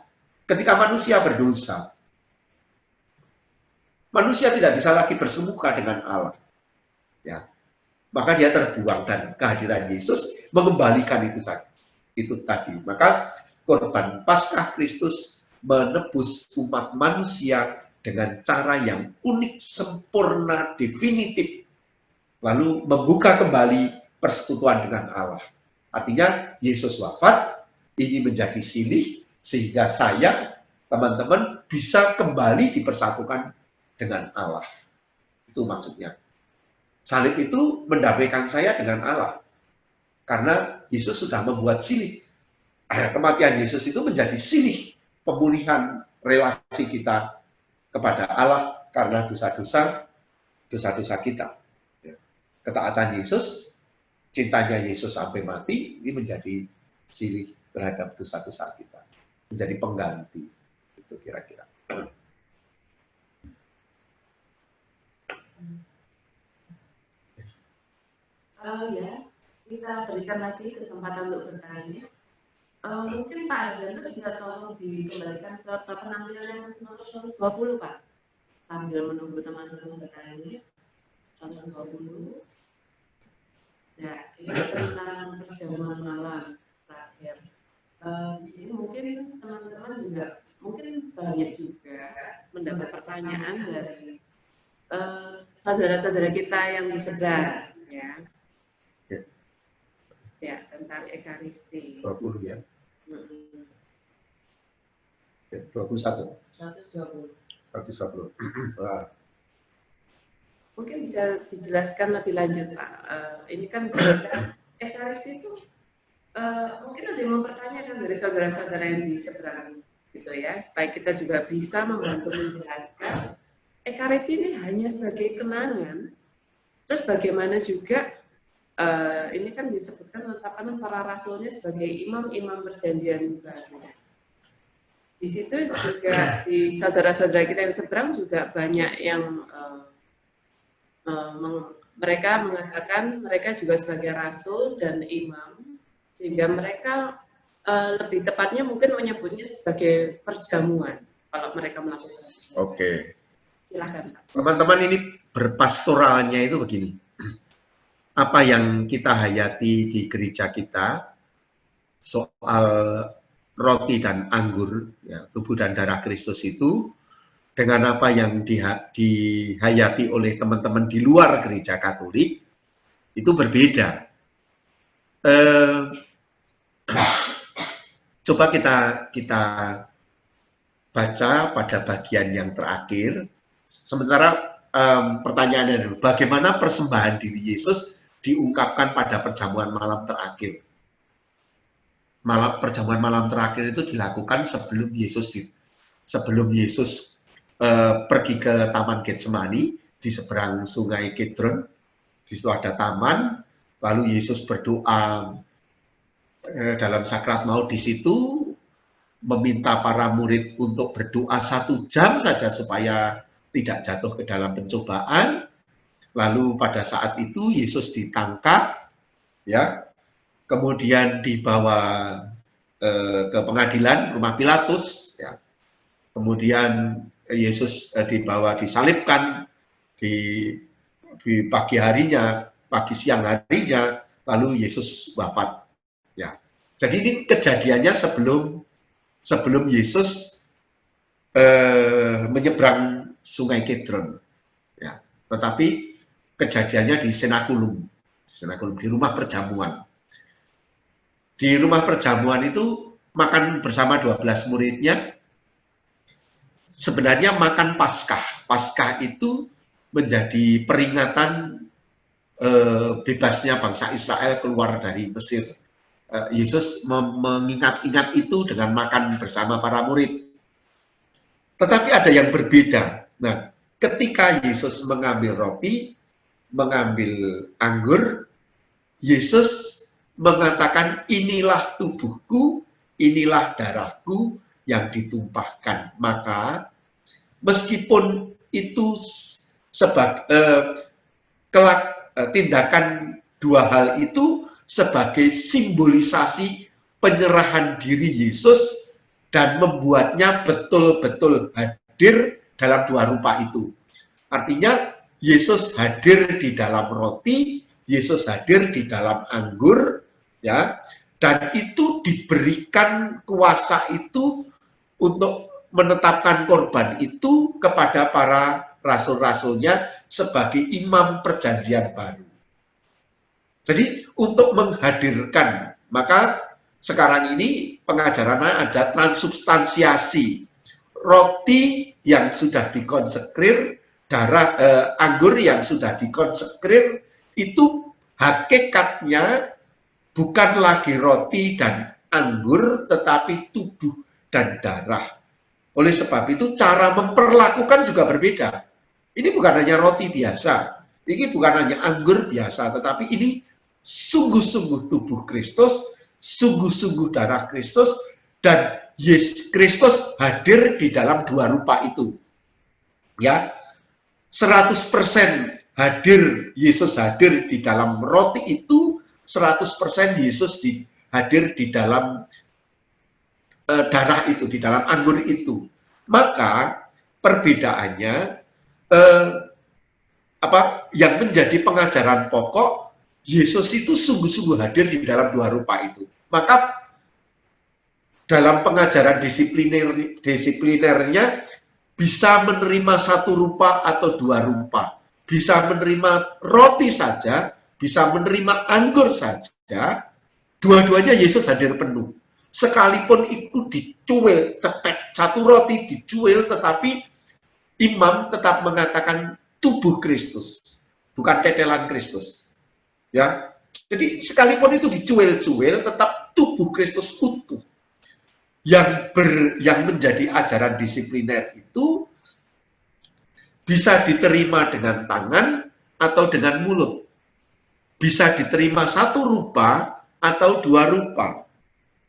Ketika manusia berdosa, manusia tidak bisa lagi bersemuka dengan Allah. Ya. Maka dia terbuang, dan kehadiran Yesus mengembalikan itu tadi. Maka korban Paskah Kristus menebus umat manusia dengan cara yang unik, sempurna, definitif. Lalu membuka kembali persekutuan dengan Allah. Artinya Yesus wafat, ini menjadi silih, sehingga saya, teman-teman, bisa kembali dipersatukan dengan Allah. Itu maksudnya. Salib itu mendamaikan saya dengan Allah. Karena Yesus sudah membuat silih. Kematian Yesus itu menjadi silih pemulihan relasi kita kepada Allah karena dosa-dosa kita. Ketaatan Yesus, cintanya Yesus sampai mati, ini menjadi silih terhadap dosa-dosa kita. Menjadi pengganti. Itu kira-kira. Ya, kita berikan lagi kesempatan untuk bertanya. Mungkin Pak Arjana bisa tolong dikembalikan ke penampilan nomor 120, Pak. Sambil menunggu teman-teman bertanya. 120. Ya, ini tentang perjamuan malam terakhir. Di sini mungkin teman-teman juga mungkin banyak juga mendapat pertanyaan dari saudara-saudara kita yang di seberang, ya. Ya, tentang Ekaristi. 20 ya. 21. 120. 120. Mungkin bisa dijelaskan lebih lanjut, Pak. Ini kan Ekaristi itu mungkin ada yang mempertanyakan dari saudara-saudara yang di seberang, gitu ya, supaya kita juga bisa membantu menjelaskan Ekaristi ini hanya sebagai kenangan. Terus bagaimana juga ini kan disebutkan menetapkan para rasulnya sebagai imam-imam perjanjian baru. Di situ juga di saudara-saudara kita yang seberang juga banyak yang mereka mengatakan mereka juga sebagai rasul dan imam, sehingga mereka lebih tepatnya mungkin menyebutnya sebagai perjamuan kalau mereka melakukan. Oke. Silakan, Pak. Teman-teman, ini berpastoralnya itu begini. Apa yang kita hayati di gereja kita soal roti dan anggur, ya, tubuh dan darah Kristus itu, dengan apa yang dihayati oleh teman-teman di luar gereja Katolik, itu berbeda. Coba kita baca pada bagian yang terakhir. Sementara pertanyaannya adalah bagaimana persembahan diri Yesus diungkapkan pada perjamuan malam terakhir. Perjamuan malam terakhir itu dilakukan sebelum Yesus pergi ke Taman Getsemani di seberang Sungai Kidron. Di situ ada taman, lalu Yesus berdoa dalam sakrat maut di situ, meminta para murid untuk berdoa 1 jam saja supaya tidak jatuh ke dalam pencobaan. Lalu pada saat itu Yesus ditangkap, ya, kemudian dibawa ke pengadilan rumah Pilatus, ya. Kemudian Yesus disalibkan di pagi harinya, pagi siang harinya, lalu Yesus wafat. Ya, jadi ini kejadiannya sebelum Yesus menyeberang Sungai Kidron. Ya, tetapi kejadiannya di senakulum, di rumah perjamuan. di rumah perjamuan itu makan bersama 12 muridnya, sebenarnya makan Paskah. Paskah itu menjadi peringatan bebasnya bangsa Israel keluar dari Mesir. Yesus mengingat-ingat itu dengan makan bersama para murid. Tetapi ada yang berbeda. Nah, ketika Yesus mengambil roti, mengambil anggur, Yesus mengatakan, inilah tubuhku, inilah darahku yang ditumpahkan. Maka meskipun itu sebagai tindakan dua hal itu sebagai simbolisasi penyerahan diri Yesus dan membuatnya betul-betul hadir dalam dua rupa itu. Artinya Yesus hadir di dalam roti, Yesus hadir di dalam anggur, ya, dan itu diberikan kuasa itu untuk menetapkan korban itu kepada para rasul-rasulnya sebagai imam perjanjian baru. Jadi untuk menghadirkan, maka sekarang ini pengajarannya ada transubstansiasi. Roti yang sudah dikonsekrir, anggur yang sudah dikonsekrir, itu hakikatnya bukan lagi roti dan anggur, tetapi tubuh dan darah. Oleh sebab itu cara memperlakukan juga berbeda. Ini bukan hanya roti biasa, ini bukan hanya anggur biasa, tetapi ini sungguh-sungguh tubuh Kristus, sungguh-sungguh darah Kristus, dan Yesus Kristus hadir di dalam dua rupa itu. Ya, 100% hadir, Yesus hadir di dalam roti itu, 100% Yesus hadir di dalam darah itu, di dalam anggur itu. Maka perbedaannya yang menjadi pengajaran pokok, Yesus itu sungguh-sungguh hadir di dalam dua rupa itu. Maka dalam pengajaran disiplinernya bisa menerima satu rupa atau dua rupa, bisa menerima roti saja, bisa menerima anggur saja, dua-duanya Yesus hadir penuh. Sekalipun itu dicuil, cetek, satu roti dicuil, tetapi imam tetap mengatakan tubuh Kristus, bukan tetelan Kristus. Ya, jadi sekalipun itu dicuil-cuil, tetap tubuh Kristus utuh. Yang menjadi ajaran disipliner itu bisa diterima dengan tangan atau dengan mulut, bisa diterima satu rupa atau dua rupa,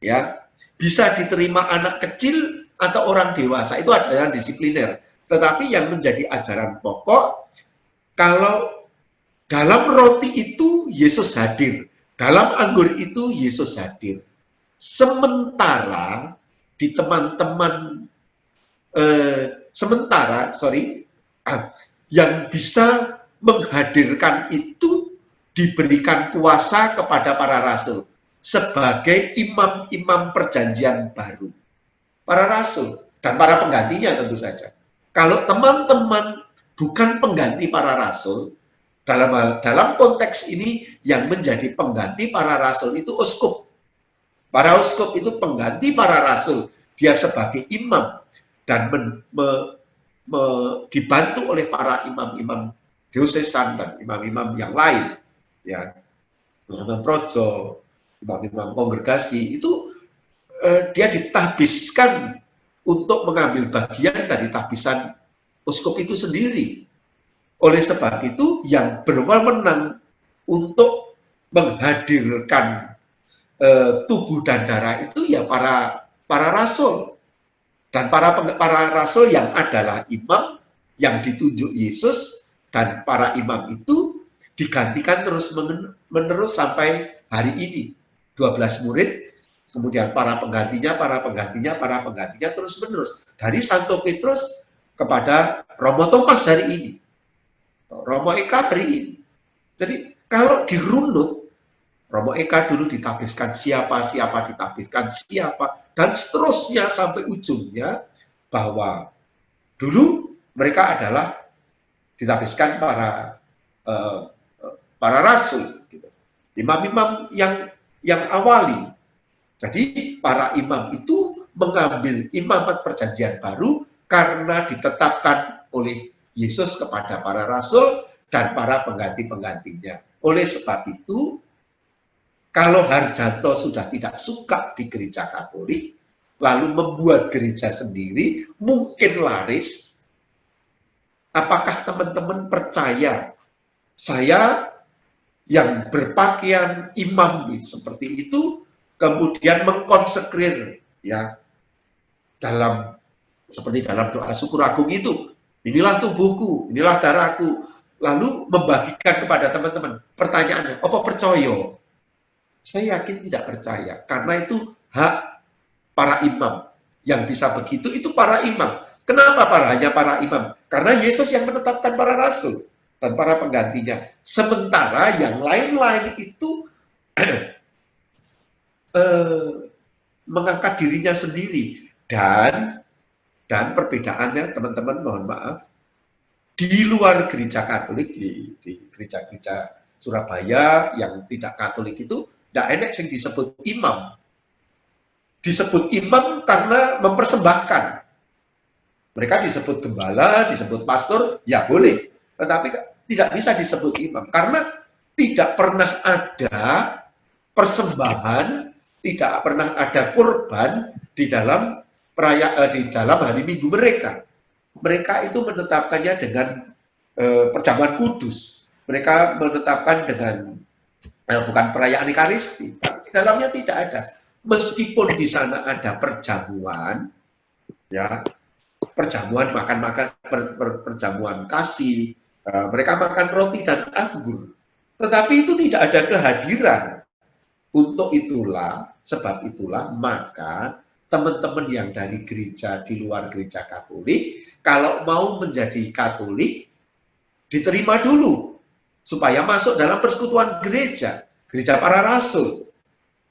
ya, bisa diterima anak kecil atau orang dewasa, itu ajaran disipliner. Tetapi yang menjadi ajaran pokok, kalau dalam roti itu Yesus hadir, dalam anggur itu Yesus hadir. Sementara di teman-teman yang bisa menghadirkan itu diberikan kuasa kepada para rasul sebagai imam-imam perjanjian baru. Para rasul dan para penggantinya tentu saja. Kalau teman-teman bukan pengganti para rasul, dalam konteks ini yang menjadi pengganti para rasul itu uskup. Para uskup itu pengganti para rasul, dia sebagai imam dan dibantu oleh para imam-imam diosesan dan imam-imam yang lain, ya, imam projo, imam-imam kongregasi itu dia ditahbiskan untuk mengambil bagian dari tahbisan uskup itu sendiri. Oleh sebab itu yang berwenang untuk menghadirkan tubuh dan darah itu ya para rasul, dan para rasul yang adalah imam yang ditunjuk Yesus, dan para imam itu digantikan terus menerus sampai hari ini. 12 murid, kemudian para penggantinya terus menerus dari Santo Petrus kepada Romo Thomas hari ini, Romo Eka hari ini. Jadi kalau dirunut, Romo Eka dulu ditahbiskan siapa ditahbiskan siapa, dan seterusnya sampai ujungnya bahwa dulu mereka adalah ditahbiskan para rasul, gitu. Imam-imam yang awali, Jadi para imam itu mengambil imamat perjanjian baru karena ditetapkan oleh Yesus kepada para rasul dan para pengganti-penggantinya. Oleh sebab itu, kalau Harjanto sudah tidak suka di gereja Katolik, lalu membuat gereja sendiri, mungkin laris. Apakah teman-teman percaya saya yang berpakaian imam seperti itu, kemudian mengkonsekrir ya seperti dalam doa syukur agung itu, inilah tubuhku, inilah darahku, lalu membagikan kepada teman-teman. Pertanyaannya, apa percaya? Saya yakin tidak percaya, karena itu hak para imam yang bisa begitu, itu para imam. Kenapa hanya para imam? Karena Yesus yang menetapkan para rasul dan para penggantinya. Sementara yang lain-lain itu mengangkat dirinya sendiri. Dan perbedaannya, teman-teman, mohon maaf, di luar gereja Katolik, di gereja-gereja Surabaya yang tidak Katolik itu, tidak enak yang disebut imam. Disebut imam karena mempersembahkan. Mereka disebut gembala, disebut pastor, ya boleh. Tetapi tidak bisa disebut imam. Karena tidak pernah ada persembahan, tidak pernah ada kurban di dalam perayaan, di dalam hari Minggu mereka. Mereka itu menetapkannya dengan perjamuan kudus. Mereka menetapkan dengan bukan perayaan Ekaristi. Di dalamnya tidak ada. Meskipun di sana ada perjamuan, ya, perjamuan makan-makan, perjamuan kasih, mereka makan roti dan anggur. Tetapi itu tidak ada kehadiran. Untuk itulah, sebab itulah, maka teman-teman yang dari gereja di luar gereja Katolik, kalau mau menjadi Katolik, diterima dulu supaya masuk dalam persekutuan gereja para rasul.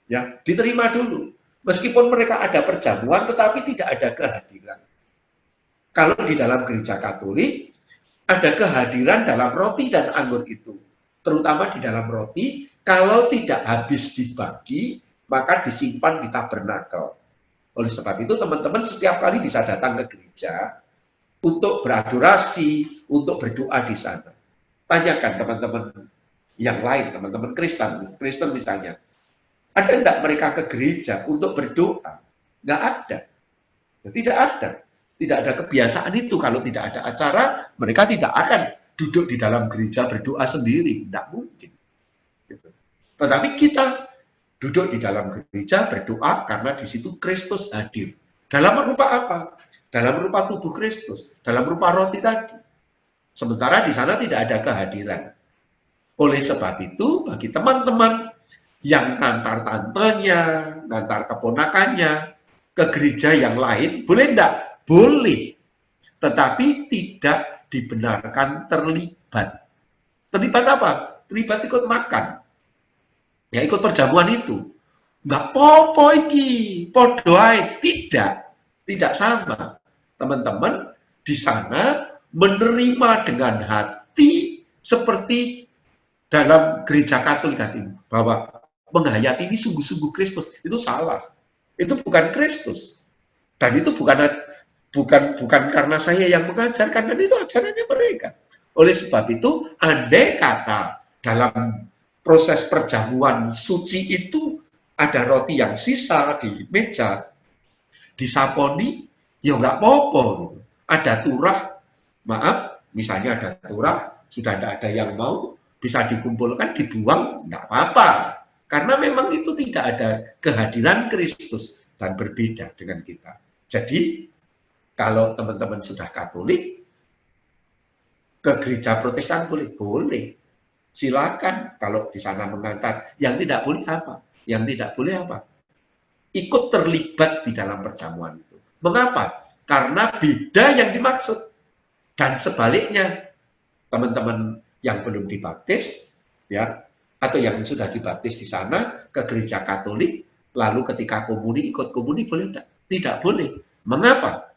Ya, diterima dulu. Meskipun mereka ada perjamuan, tetapi tidak ada kehadiran. Kalau di dalam gereja Katolik, ada kehadiran dalam roti dan anggur itu. Terutama di dalam roti, kalau tidak habis dibagi, maka disimpan di tabernakel. Oleh sebab itu, teman-teman setiap kali bisa datang ke gereja untuk beradorasi, untuk berdoa di sana. Tanyakan teman-teman yang lain, teman-teman Kristen misalnya. Ada enggak mereka ke gereja untuk berdoa? Enggak ada. Tidak ada. Tidak ada kebiasaan itu. Kalau tidak ada acara, mereka tidak akan duduk di dalam gereja berdoa sendiri. Tidak mungkin. Tetapi kita duduk di dalam gereja berdoa karena di situ Kristus hadir. Dalam rupa apa? Dalam rupa tubuh Kristus. Dalam rupa roti tadi. Sementara di sana tidak ada kehadiran. Oleh sebab itu, bagi teman-teman yang ngantar tantenya, ngantar keponakannya ke gereja yang lain, boleh enggak? Boleh. Tetapi tidak dibenarkan terlibat. Terlibat apa? Terlibat ikut makan. Ya ikut perjamuan itu. Enggak popo iki, podo ae. Tidak sama. Teman-teman di sana menerima dengan hati seperti dalam gereja Katolik ini, bahwa menghayati ini sungguh-sungguh Kristus. Itu salah. Itu bukan Kristus. Dan itu bukan karena saya yang mengajarkan, dan itu ajarannya mereka. Oleh sebab itu, andai kata dalam proses perjamuan suci itu ada roti yang sisa di meja, disaponi, ya nggak apa-apa. Ada turah, maaf, misalnya ada turah, sudah tidak ada yang mau, bisa dikumpulkan, dibuang, tidak apa-apa. Karena memang itu tidak ada kehadiran Kristus dan berbeda dengan kita. Jadi, kalau teman-teman sudah Katolik, ke gereja Protestan boleh. Silakan kalau di sana mengantar. Yang tidak boleh apa? Yang tidak boleh apa? Ikut terlibat di dalam perjamuan itu. Mengapa? Karena beda yang dimaksud. Dan sebaliknya, teman-teman yang belum dibaptis, ya, atau yang sudah dibaptis di sana ke gereja Katolik, lalu ketika komuni ikut komuni boleh tidak? Tidak boleh. Mengapa?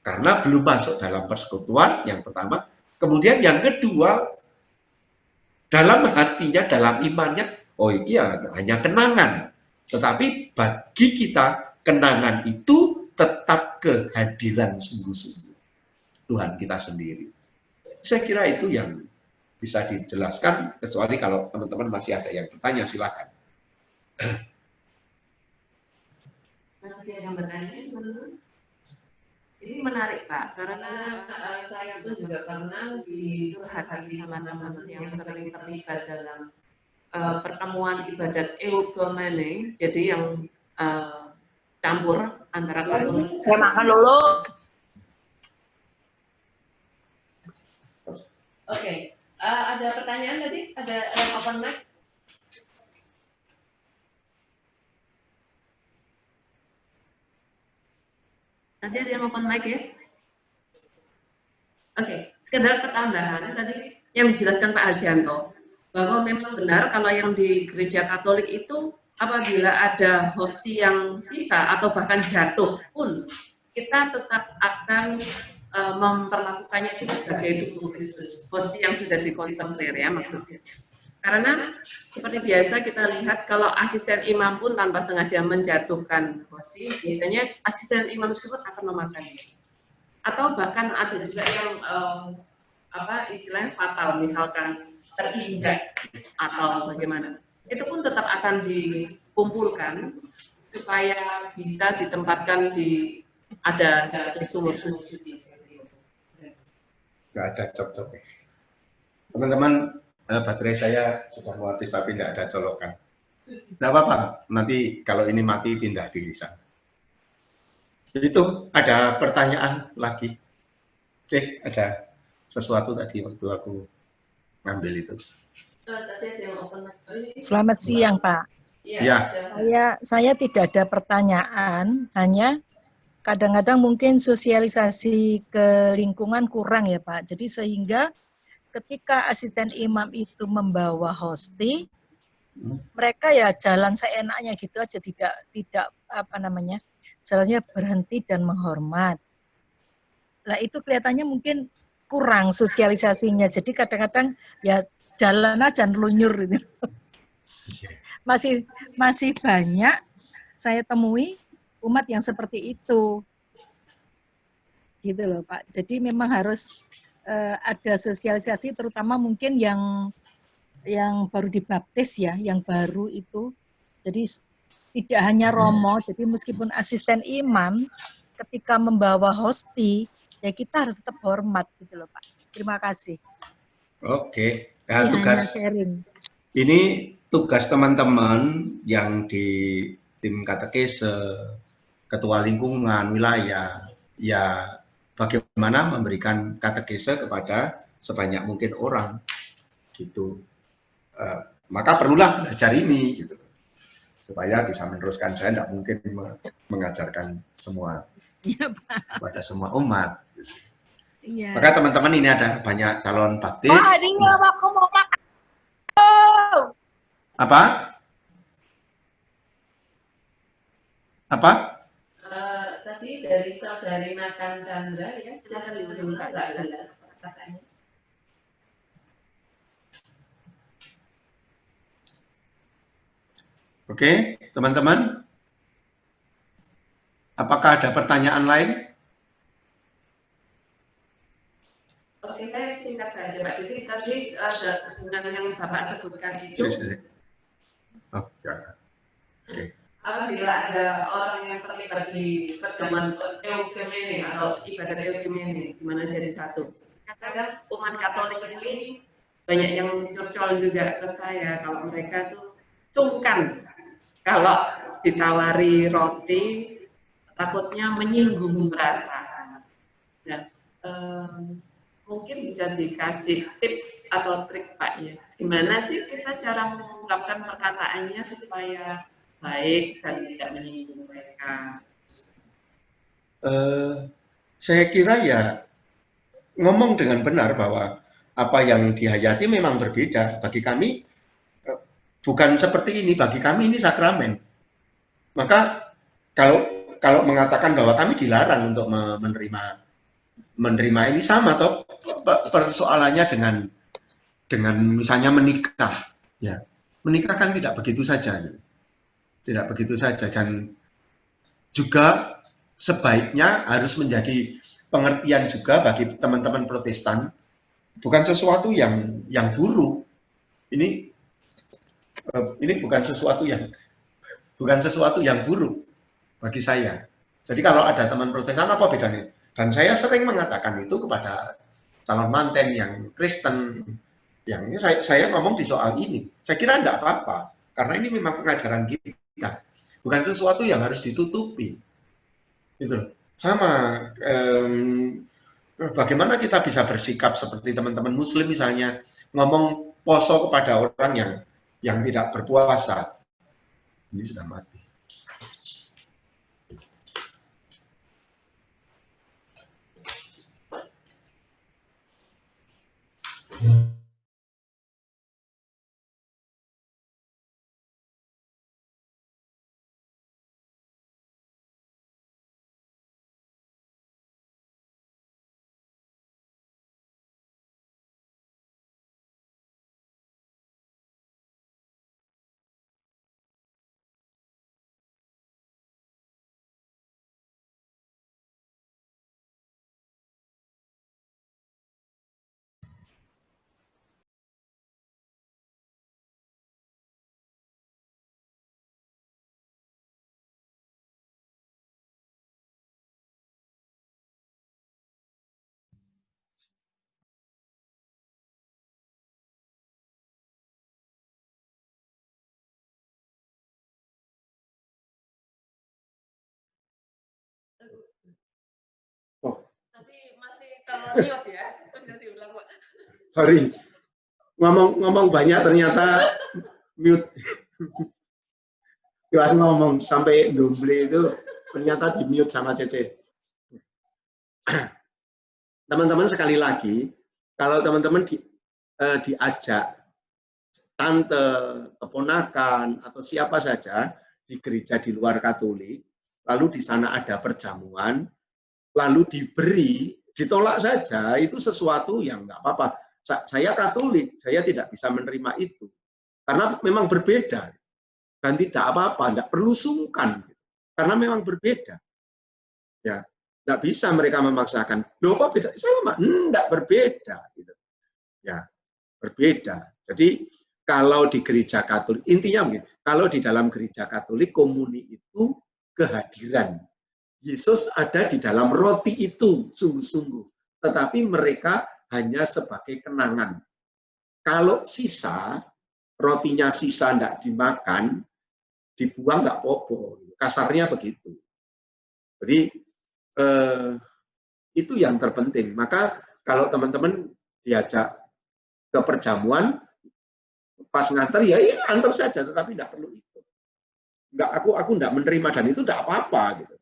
Karena belum masuk dalam persekutuan yang pertama. Kemudian yang kedua, dalam hatinya, dalam imannya, oh iya hanya kenangan. Tetapi bagi kita kenangan itu tetap kehadiran sungguh-sungguh Tuhan kita sendiri. Saya kira itu yang bisa dijelaskan, kecuali kalau teman-teman masih ada yang bertanya, silakan. Masih ada yang bertanya, teman-teman? Ini menarik Pak, karena saya pun juga pernah dicurhati sama teman-teman yang sering terlibat dalam pertemuan ibadat eukumene, jadi yang campur antara Katolik. Saya makan dulu. Oke, ada pertanyaan tadi? Ada yang open mic? Nanti ada yang open mic ya? Oke, sekedar pertambahan tadi yang dijelaskan Pak Harsianto, bahwa memang benar kalau yang di gereja Katolik itu apabila ada hosti yang sisa atau bahkan jatuh pun, kita tetap akan memperlakukannya itu sebagai tubuh Kristus, hosti yang sudah dikonsumsi ya maksudnya. Karena seperti biasa kita lihat kalau asisten imam pun tanpa sengaja menjatuhkan hosti, biasanya asisten imam tersebut akan memakannya. Atau bahkan ada juga yang istilahnya fatal, misalkan terinjak atau bagaimana. Itu pun tetap akan dikumpulkan supaya bisa ditempatkan di ada sumur-sumur suci. Nggak ada cocok. Teman-teman, baterai saya sudah mau habis tapi nggak ada colokan. Nggak apa-apa, nanti kalau ini mati pindah di sana. Itu ada pertanyaan lagi. Cek, ada sesuatu tadi waktu aku ngambil itu. Selamat siang, Pak. Ya. Saya tidak ada pertanyaan, hanya kadang-kadang mungkin sosialisasi ke lingkungan kurang ya Pak. Jadi sehingga ketika asisten imam itu membawa hosti, mereka ya jalan seenaknya gitu aja, tidak seharusnya berhenti dan menghormat. Nah itu kelihatannya mungkin kurang sosialisasinya. Jadi kadang-kadang ya jalan aja nelunyur gitu. Masih banyak saya temui umat yang seperti itu, gitu loh Pak. Jadi memang harus ada sosialisasi, terutama mungkin yang baru dibaptis ya, yang baru itu. Jadi tidak hanya romo, jadi meskipun asisten imam, ketika membawa hosti, ya kita harus tetap hormat, gitu loh Pak. Terima kasih. Oke, nah, tugas sharing. Ini tugas teman-teman yang di tim katekese, ketua lingkungan, wilayah, ya bagaimana memberikan katekese kepada sebanyak mungkin orang, gitu. Maka perlulah belajar ini, gitu, supaya bisa meneruskan. Saya tidak mungkin mengajarkan semua pada semua umat. Iya. Maka teman-teman ini ada banyak calon baptis. Aku mau makan. Apa? Tadi dari saudari Nathan Chandra ya, silakan diulang Pak jelas katanya. Oke, teman-teman. Apakah ada pertanyaan lain? Oke, saya singkat saja Pak. Jadi tadi ada dengan yang Bapak sebutkan itu. Oh, ya. Oke. Apabila ada orang yang terlibat di perjamuan eukumene atau ibadat eukumene, di mana jadi satu. Kadang umat Katolik ini banyak yang curcol juga ke saya kalau mereka tuh sungkan kalau ditawari roti takutnya menyinggung perasaan. Nah, mungkin bisa dikasih tips atau trik Pak ya. Gimana sih kita cara mengungkapkan perkataannya supaya baik dan tidak menyinggung mereka? Saya kira ya ngomong dengan benar bahwa apa yang dihayati memang berbeda. Bagi kami bukan seperti ini, bagi kami ini sakramen. Maka kalau mengatakan bahwa kami dilarang untuk menerima ini, sama toh persoalannya dengan misalnya menikah, ya menikah kan tidak begitu saja. Tidak begitu saja, dan juga sebaiknya harus menjadi pengertian juga bagi teman-teman Protestan, bukan sesuatu yang buruk. Ini bukan sesuatu yang buruk bagi saya. Jadi kalau ada teman Protestan, apa bedanya? Dan saya sering mengatakan itu kepada calon manten yang Kristen, yang ini saya ngomong di soal ini. Saya kira tidak apa-apa, karena ini memang pengajaran kita, bukan sesuatu yang harus ditutupi. Gitu. Sama, bagaimana kita bisa bersikap seperti teman-teman Muslim misalnya ngomong poso kepada orang yang tidak berpuasa, ini sudah mati. Tadi masih termute ya, bisa diulang Pak. Sorry, ngomong banyak ternyata mute. Pas ngomong sampai dumble itu ternyata di mute sama Cece. Teman-teman, sekali lagi, kalau teman-teman diajak tante, keponakan, atau siapa saja di gereja di luar Katolik, lalu di sana ada perjamuan, lalu diberi, ditolak saja, itu sesuatu yang nggak apa-apa. Saya Katolik, saya tidak bisa menerima itu. Karena memang berbeda. Dan tidak apa-apa, tidak perlu sungkan. Karena memang berbeda. Ya, tidak bisa mereka memaksakan. Loh, kok beda? Sama, tidak berbeda. Gitu. Ya, berbeda. Jadi, kalau di gereja Katolik, intinya mungkin, kalau di dalam gereja Katolik, komuni itu kehadiran. Yesus ada di dalam roti itu, sungguh-sungguh. Tetapi mereka hanya sebagai kenangan. Kalau sisa, rotinya sisa tidak dimakan, dibuang nggak apa-apa. Kasarnya begitu. Jadi, itu yang terpenting. Maka kalau teman-teman diajak ke perjamuan, pas nganter, ya antar saja, tetapi tidak perlu itu. Enggak, aku tidak menerima, dan itu tidak apa-apa. Gitu.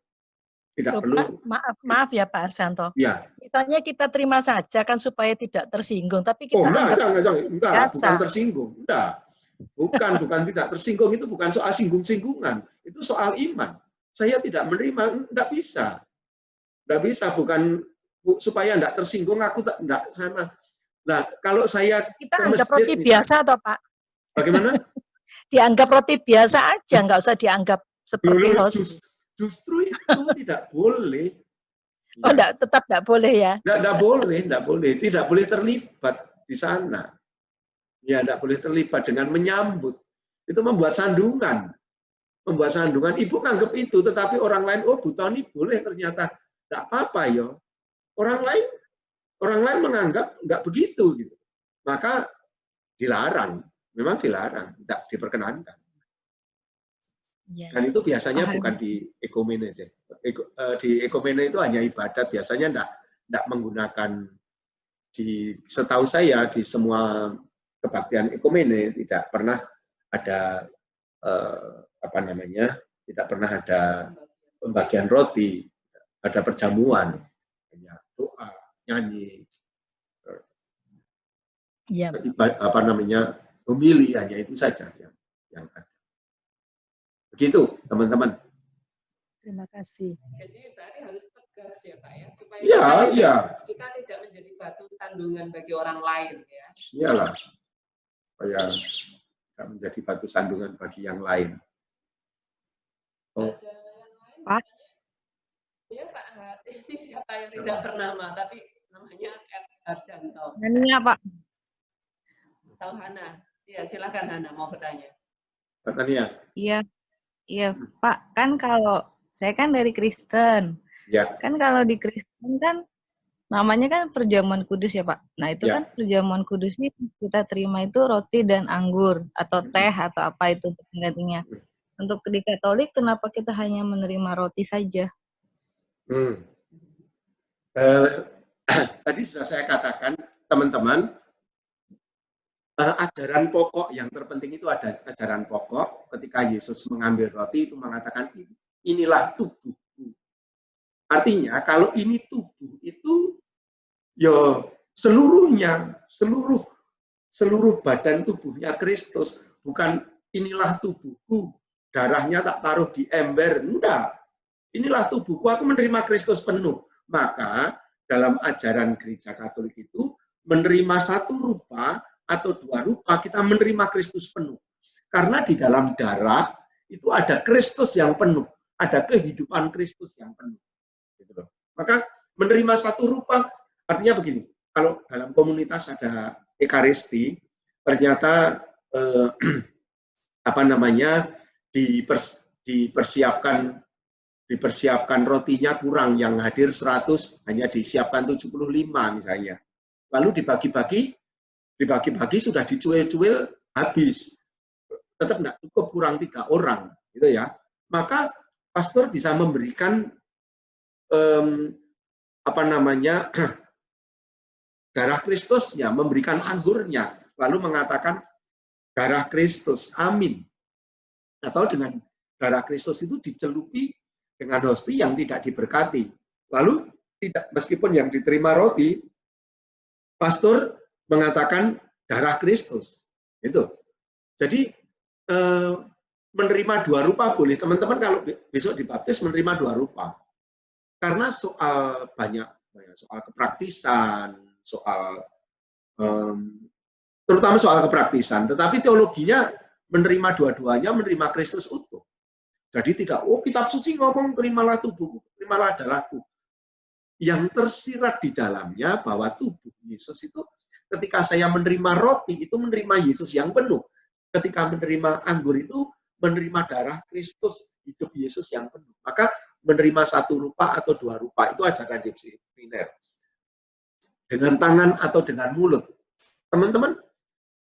Tidak perlu. Pak, maaf ya Pak Arsanto. Ya. Misalnya kita terima saja kan supaya tidak tersinggung, tapi kita enggak, biasa. Bukan tersinggung, enggak. Bukan tidak tersinggung, itu bukan soal singgung-singgungan, itu soal iman. Saya tidak menerima, enggak bisa. Enggak bisa, bukan supaya enggak tersinggung, aku enggak sana. Nah, kalau saya kita anggap roti biasa atau Pak? Bagaimana? Dianggap roti biasa aja, enggak usah dianggap seperti host. Justru itu tidak boleh. Oh, tetap tidak boleh ya? Tidak boleh. Tidak boleh terlibat di sana. Ya, tidak boleh terlibat dengan menyambut. Itu membuat sandungan. Ibu nganggap itu, tetapi orang lain, oh Bu Tony boleh ternyata. Tidak apa-apa ya. Orang lain menganggap nggak begitu. Gitu. Maka dilarang. Memang dilarang. Tidak diperkenankan. Ya. Dan itu biasanya bukan di ekumene aja. Di ekumene itu hanya ibadat, biasanya enggak menggunakan, setahu saya di semua kebaktian ekumene tidak pernah ada tidak pernah ada pembagian roti, ada perjamuan, hanya doa, nyanyi, ya. Homili, hanya itu saja yang ada. Begitu, teman-teman. Terima kasih. Jadi berarti harus tegas ya Pak ya, supaya kita tidak menjadi batu sandungan bagi orang lain ya. Iyalah, supaya tidak menjadi batu sandungan bagi yang lain. Oh. Ada yang lain? Pak. Ya Pak, ini siapa yang tidak bernama, tapi namanya Harjanto. Nania, Pak. Tahu Hana? Iya, silakan Hana mau bertanya. Pak Tania. Iya, iya, Pak. Kan kalau saya kan dari Kristen. Ya. Kan kalau di Kristen kan namanya kan perjamuan kudus ya, Pak. Nah, itu Ya. kan perjamuan kudus ini kita terima itu roti dan anggur atau teh atau apa itu untuk penggantinya. Untuk di Katolik kenapa kita hanya menerima roti saja? Tadi sudah saya katakan, teman-teman, ajaran pokok yang terpenting itu ada ajaran pokok. Ketika Yesus mengambil roti itu mengatakan, inilah tubuhku. Artinya kalau ini tubuh itu ya seluruhnya, seluruh badan tubuhnya Kristus, bukan inilah tubuhku, darahnya tak taruh di ember, enggak. Inilah tubuhku, aku menerima Kristus penuh. Maka dalam ajaran gereja Katolik itu menerima satu rupa atau dua rupa, kita menerima Kristus penuh. Karena di dalam darah itu ada Kristus yang penuh, ada kehidupan Kristus yang penuh. Gitu loh. Maka menerima satu rupa artinya begini, kalau dalam komunitas ada Ekaristi, ternyata dipersiapkan rotinya kurang, yang hadir 100 hanya disiapkan 75 misalnya. Lalu dibagi-bagi sudah dicuil-cuil habis. Tetap tidak cukup, kurang 3 orang, gitu ya. Maka pastor bisa memberikan darah Kristusnya, memberikan anggurnya, lalu mengatakan darah Kristus, amin. Atau dengan darah Kristus itu dicelupi dengan hosti yang tidak diberkati. Lalu tidak, meskipun yang diterima roti, pastor mengatakan darah Kristus. Itu. Jadi menerima 2 rupa boleh. Teman-teman kalau besok dibaptis menerima 2 rupa. Karena soal banyak soal kepraktisan, terutama soal kepraktisan. Tetapi teologinya menerima dua-duanya, menerima Kristus utuh. Jadi tidak, kitab suci ngomong terimalah tubuhku, terimalah darahku. Yang tersirat di dalamnya bahwa tubuh Yesus itu ketika saya menerima roti, itu menerima Yesus yang penuh. Ketika menerima anggur itu menerima darah Kristus, hidup Yesus yang penuh. Maka menerima 1 rupa atau 2 rupa, itu ajaran disipliner. Dengan tangan atau dengan mulut. Teman-teman,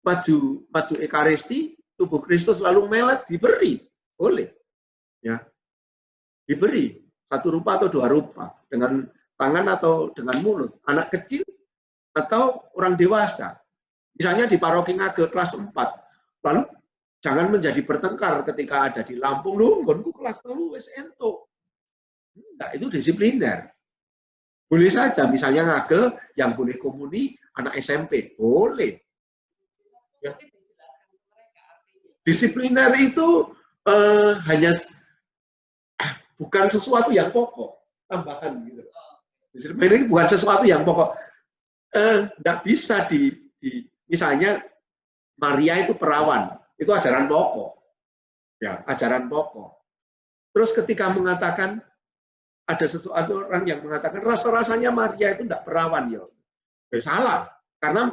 maju Ekaristi, tubuh Kristus lalu melet, diberi. Boleh. Ya, diberi 1 rupa atau 2 rupa dengan tangan atau dengan mulut, anak kecil atau orang dewasa. Misalnya di paroki Ngagel kelas 4, lalu jangan menjadi bertengkar ketika ada di Lampung, lu nggonku kelas 3 wis entuk. Enggak, itu disipliner. Boleh saja, misalnya Ngagel yang boleh komuni anak SMP, boleh. Ya. Disipliner itu hanya bukan sesuatu yang pokok, tambahan gitu. Disipliner ini bukan sesuatu yang pokok. Nggak bisa misalnya Maria itu perawan, itu ajaran pokok. Ya, ajaran pokok. Terus ketika mengatakan ada sesuatu orang yang mengatakan rasa-rasanya Maria itu tidak perawan, ya salah, karena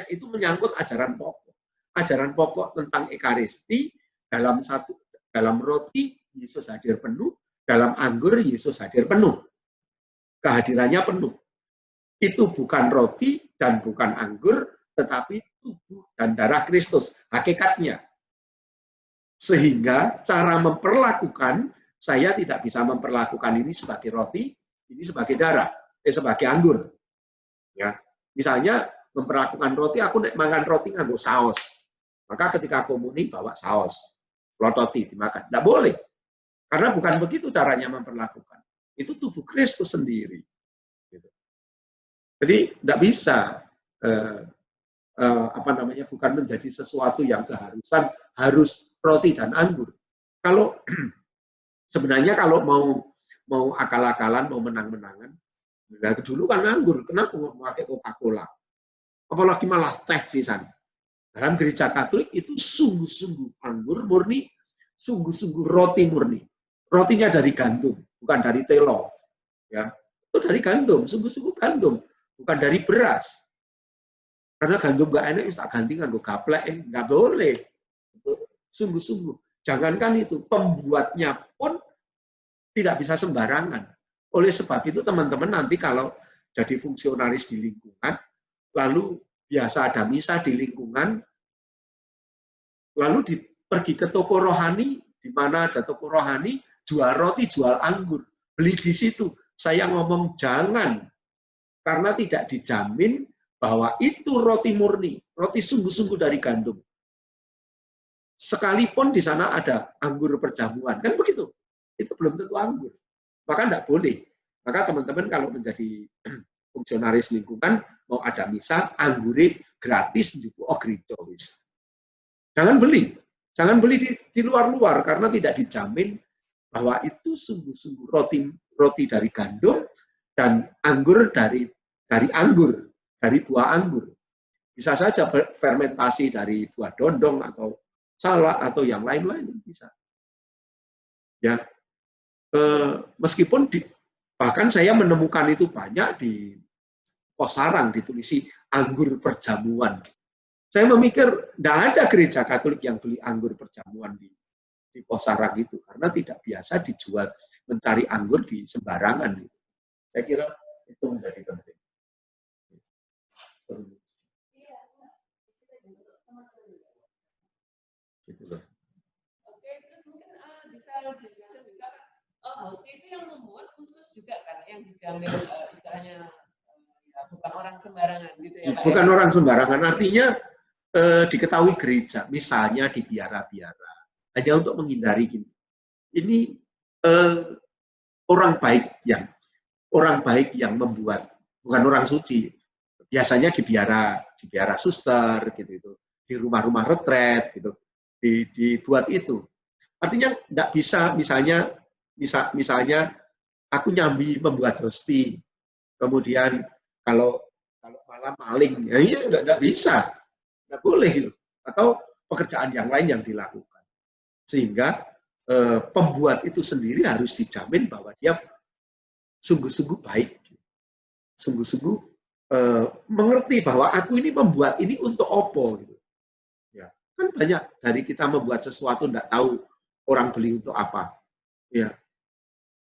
itu menyangkut ajaran pokok. Ajaran pokok tentang Ekaristi dalam roti Yesus hadir penuh, dalam anggur Yesus hadir penuh. Kehadirannya penuh. Itu bukan roti dan bukan anggur, tetapi tubuh dan darah Kristus, hakikatnya. Sehingga cara memperlakukan, saya tidak bisa memperlakukan ini sebagai roti, ini sebagai darah, sebagai anggur. Ya, misalnya memperlakukan roti, aku makan roti nganggo saus. Maka ketika komuni bawa saus, lototi dimakan. Tidak boleh. Karena bukan begitu caranya memperlakukan. Itu tubuh Kristus sendiri. Jadi tidak bisa bukan menjadi sesuatu yang keharusan harus roti dan anggur. Kalau sebenarnya kalau mau akal-akalan, mau menang-menangan, nah, dulu kan anggur, kenapa mau pakai Coca-Cola? Apalagi malah teh sisan. Dalam gereja Katolik itu sungguh-sungguh anggur murni, sungguh-sungguh roti murni. rotinya dari gandum, bukan dari telo. Ya, itu dari gandum, sungguh-sungguh gandum, bukan dari beras. Karena gandum nggak enak, tak ganti nganggo gaplek, nggak boleh. Sungguh-sungguh. Jangankan itu, pembuatnya pun tidak bisa sembarangan. Oleh sebab itu teman-teman nanti kalau jadi fungsionaris di lingkungan, lalu biasa ada misa di lingkungan, lalu pergi ke toko rohani, di mana ada toko rohani, jual roti, jual anggur, beli di situ. Saya ngomong jangan, karena tidak dijamin bahwa itu roti murni, roti sungguh-sungguh dari gandum. Sekalipun di sana ada anggur perjamuan, kan begitu. Itu belum tentu anggur. Maka tidak boleh. Maka teman-teman kalau menjadi fungsionaris lingkungan, mau ada misa, anggure gratis, oh gereja. Jangan beli. Jangan beli di luar-luar, karena tidak dijamin bahwa itu sungguh-sungguh roti dari gandum dan anggur dari anggur, dari buah anggur. Bisa saja fermentasi dari buah dondong atau salak atau yang lain-lain bisa. Ya, meskipun bahkan saya menemukan itu banyak di pos sarang ditulisi anggur perjamuan. Saya memikir tidak ada gereja Katolik yang beli anggur perjamuan di pos sarang itu karena tidak biasa dijual, mencari anggur di sembarangan. Saya kira itu menjadi penting. Gitu loh. Oke, terus mungkin bisa dijelaskan juga, host itu yang membuat khusus juga kan, yang dijamin istilahnya ya, bukan orang sembarangan gitu ya Pak. Bukan orang sembarangan, artinya diketahui gereja, misalnya di biara-biara, hanya untuk menghindari gini. Ini orang baik yang membuat, bukan orang suci. Biasanya di biara suster gitu itu, di rumah-rumah retret gitu, dibuat itu. Artinya tidak bisa misalnya aku nyambi membuat hosti, kemudian kalau malam maling, ya iya tidak bisa, tidak boleh gitu. Atau pekerjaan yang lain yang dilakukan. Sehingga pembuat itu sendiri harus dijamin bahwa dia sungguh-sungguh baik, sungguh-sungguh mengerti bahwa aku ini membuat ini untuk apa gitu. Ya, kan banyak dari kita membuat sesuatu tidak tahu orang beli untuk apa. Ya.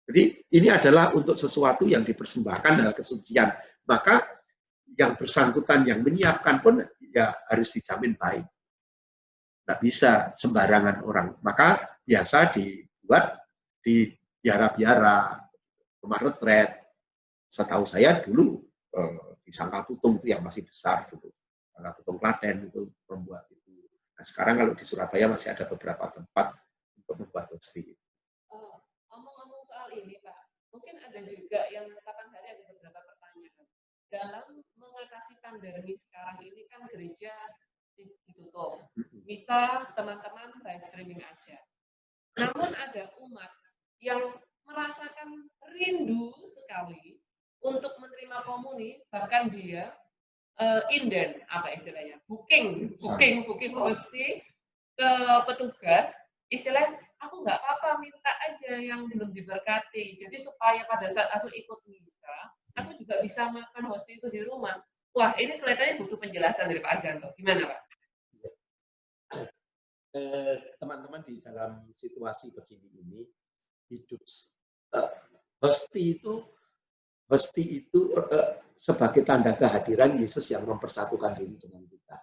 Jadi ini adalah untuk sesuatu yang dipersembahkan dalam kesucian. Maka yang bersangkutan yang menyiapkan pun ya harus dijamin baik. Tidak bisa sembarangan orang. Maka biasa dibuat di biara-biara, rumah retret. Setahu saya dulu di Sangkaputung itu yang masih besar dulu. Sangkaputung Klaten itu membuat itu. Nah, sekarang kalau di Surabaya masih ada beberapa tempat untuk membuat hosti. Ngomong-ngomong soal ini Pak, mungkin ada juga yang kapan hari ada beberapa pertanyaan. Dalam mengatasi pandemi sekarang ini kan gereja ditutup. Bisa teman-teman by streaming aja. Namun ada umat yang merasakan rindu sekali untuk menerima komuni, bahkan dia inden apa istilahnya, booking hosti ke petugas, istilahnya aku nggak apa-apa, minta aja yang belum diberkati. Jadi supaya pada saat aku ikut misa, aku juga bisa makan hosti itu di rumah. Wah, ini kelihatannya butuh penjelasan dari Pak Arjanto. Gimana Pak? Teman-teman di dalam situasi begini ini hidup hosti itu sebagai tanda kehadiran Yesus yang mempersatukan diri dengan kita.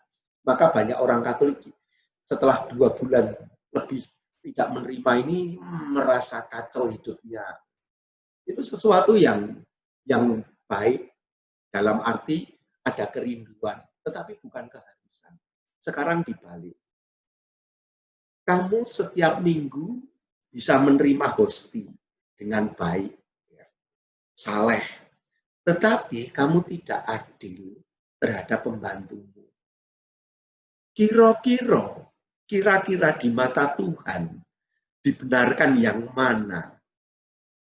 Maka banyak orang Katolik setelah 2 bulan lebih tidak menerima ini merasa kacau hidupnya. Itu sesuatu yang baik dalam arti ada kerinduan, tetapi bukan keharusan. Sekarang dibalik. Kamu setiap minggu bisa menerima hosti dengan baik, saleh. Tetapi kamu tidak adil terhadap pembantumu. Kira-kira di mata Tuhan dibenarkan yang mana?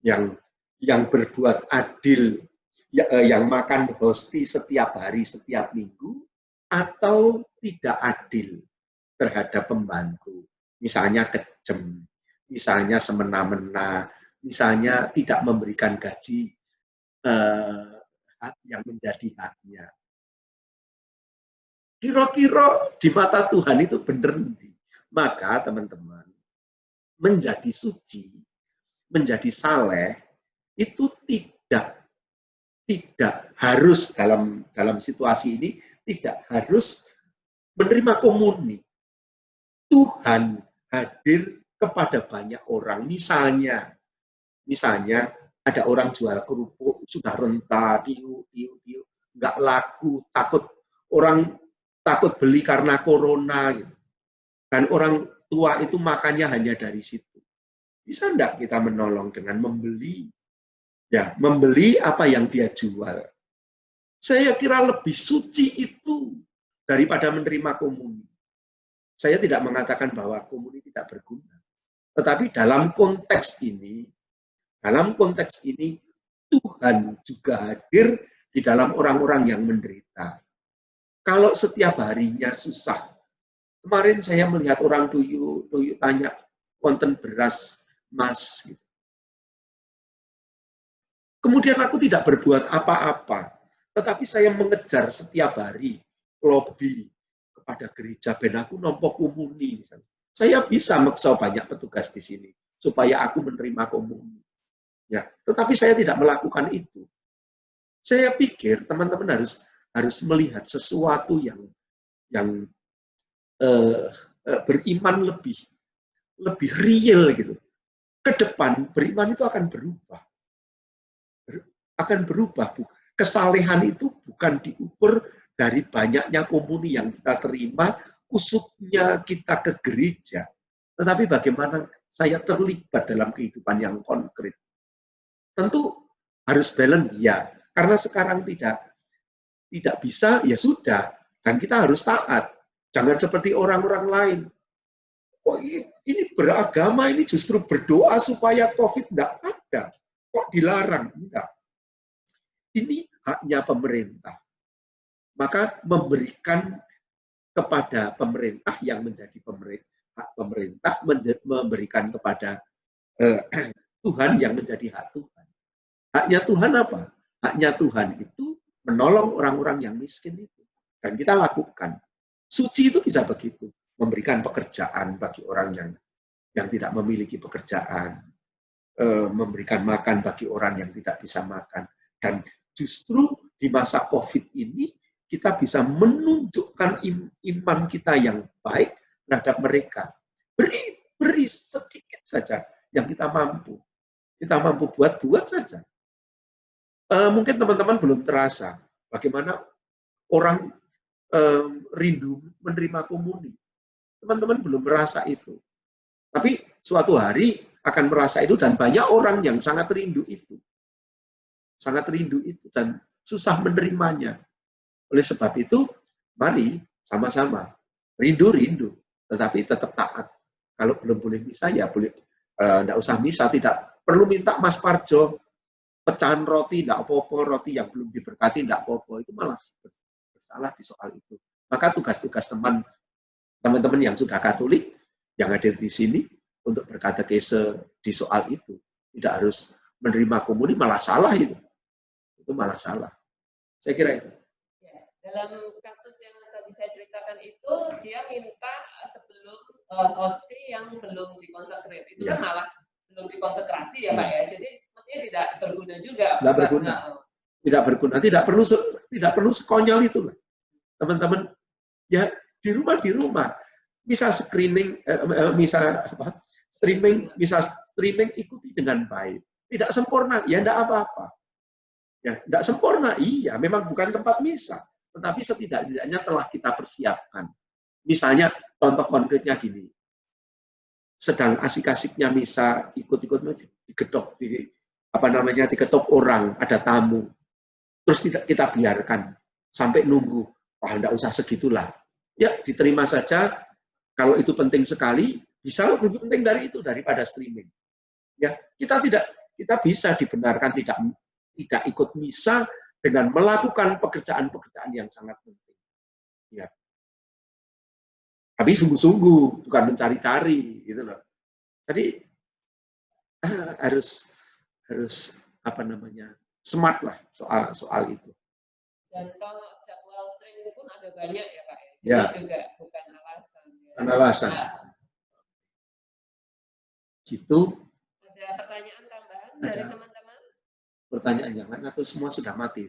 Yang berbuat adil, yang makan hosti setiap hari, setiap minggu, atau tidak adil terhadap pembantu? Misalnya kejam, misalnya semena-mena, misalnya tidak memberikan gaji yang menjadi haknya. Kira-kira di mata Tuhan itu benar nanti. Maka teman-teman, menjadi suci, menjadi saleh, itu tidak harus dalam situasi ini, tidak harus menerima komuni. Tuhan hadir kepada banyak orang. Misalnya ada orang jual kerupuk, sudah rentah, nggak laku, orang takut beli karena corona, gitu. Dan orang tua itu makannya hanya dari situ. Bisa enggak kita menolong dengan membeli? Ya, membeli apa yang dia jual. Saya kira lebih suci itu daripada menerima komuni. Saya tidak mengatakan bahwa komuni tidak berguna. Tetapi dalam konteks ini Tuhan juga hadir di dalam orang-orang yang menderita. Kalau setiap harinya susah. Kemarin saya melihat orang tuyul tanya, konten beras, Mas. Kemudian aku tidak berbuat apa-apa. Tetapi saya mengejar setiap hari lobby kepada gereja, ben aku nompo komuni. Misalnya. Saya bisa maksa banyak petugas di sini supaya aku menerima komuni. Ya, tetapi saya tidak melakukan itu. Saya pikir teman-teman harus melihat sesuatu yang beriman lebih real gitu. Ke depan beriman itu akan berubah. Kesalehan itu bukan diukur dari banyaknya komuni yang kita terima, kusuknya kita ke gereja. Tetapi bagaimana saya terlibat dalam kehidupan yang konkret. Tentu harus balance, ya. Karena sekarang tidak bisa, ya sudah. Dan kita harus taat. Jangan seperti orang-orang lain. Kok ini beragama, ini justru berdoa supaya COVID tidak ada. Kok dilarang? Enggak. Ini haknya pemerintah. Maka memberikan kepada pemerintah yang menjadi hak pemerintah, memberikan kepada Tuhan yang menjadi hak Tuhan. Haknya Tuhan apa? Haknya Tuhan itu menolong orang-orang yang miskin itu. Dan kita lakukan. Suci itu bisa begitu. Memberikan pekerjaan bagi orang yang tidak memiliki pekerjaan. Memberikan makan bagi orang yang tidak bisa makan. Dan justru di masa COVID ini, kita bisa menunjukkan iman kita yang baik terhadap mereka. Beri sedikit saja yang kita mampu. Kita mampu buat saja. Mungkin teman-teman belum terasa bagaimana orang rindu menerima komuni. Teman-teman belum merasa itu. Tapi suatu hari akan merasa itu dan banyak orang yang sangat rindu itu. Sangat rindu itu dan susah menerimanya. Oleh sebab itu, mari sama-sama rindu, tetapi tetap taat. Kalau belum boleh misa, ya boleh. Tidak usah misa, tidak perlu minta Mas Parjo pecahan roti, tidak apa-apa, roti yang belum diberkati, tidak apa-apa. Itu malah bersalah di soal itu. Maka tugas-tugas teman-teman yang sudah Katolik, yang hadir di sini, untuk berkatekese di soal itu. Tidak harus menerima komuni, malah salah itu. Itu malah salah. Saya kira itu. Dalam kasus yang tadi saya ceritakan itu, dia minta sebelum hosti yang belum dikonsekrasi. Itu kan malah belum dikonsekrasi ya Pak ya. Jadi maksudnya tidak berguna juga. Tidak berguna. Tidak berguna. Tidak perlu sekonyol itu. Teman-teman, ya di rumah. Bisa screening, streaming ikuti dengan baik. Tidak sempurna, ya tidak apa-apa. Ya, tidak sempurna, iya, memang bukan tempat misa. Tetapi setidaknya telah kita persiapkan. Misalnya, contoh konkretnya gini. Sedang asik-asiknya misa, ikut-ikut digedok, diketok orang, ada tamu. Terus tidak kita biarkan sampai nunggu. Wah, tidak usah segitulah. Ya, diterima saja. Kalau itu penting sekali, bisa lebih penting dari itu daripada streaming. Ya, kita bisa dibenarkan tidak ikut misa dengan melakukan pekerjaan-pekerjaan yang sangat penting. Ya. Tapi sungguh-sungguh, bukan mencari-cari, gitu loh. Jadi harus apa namanya, smart lah soal itu. Dan kalau jadwal string pun ada banyak ya Pak. Ya. Jadi juga bukan alasan. Ya. Bukan alasan. Nah, Gitu. ada pertanyaan tambahan dari teman-teman? Pertanyaan yang lain atau semua sudah mati?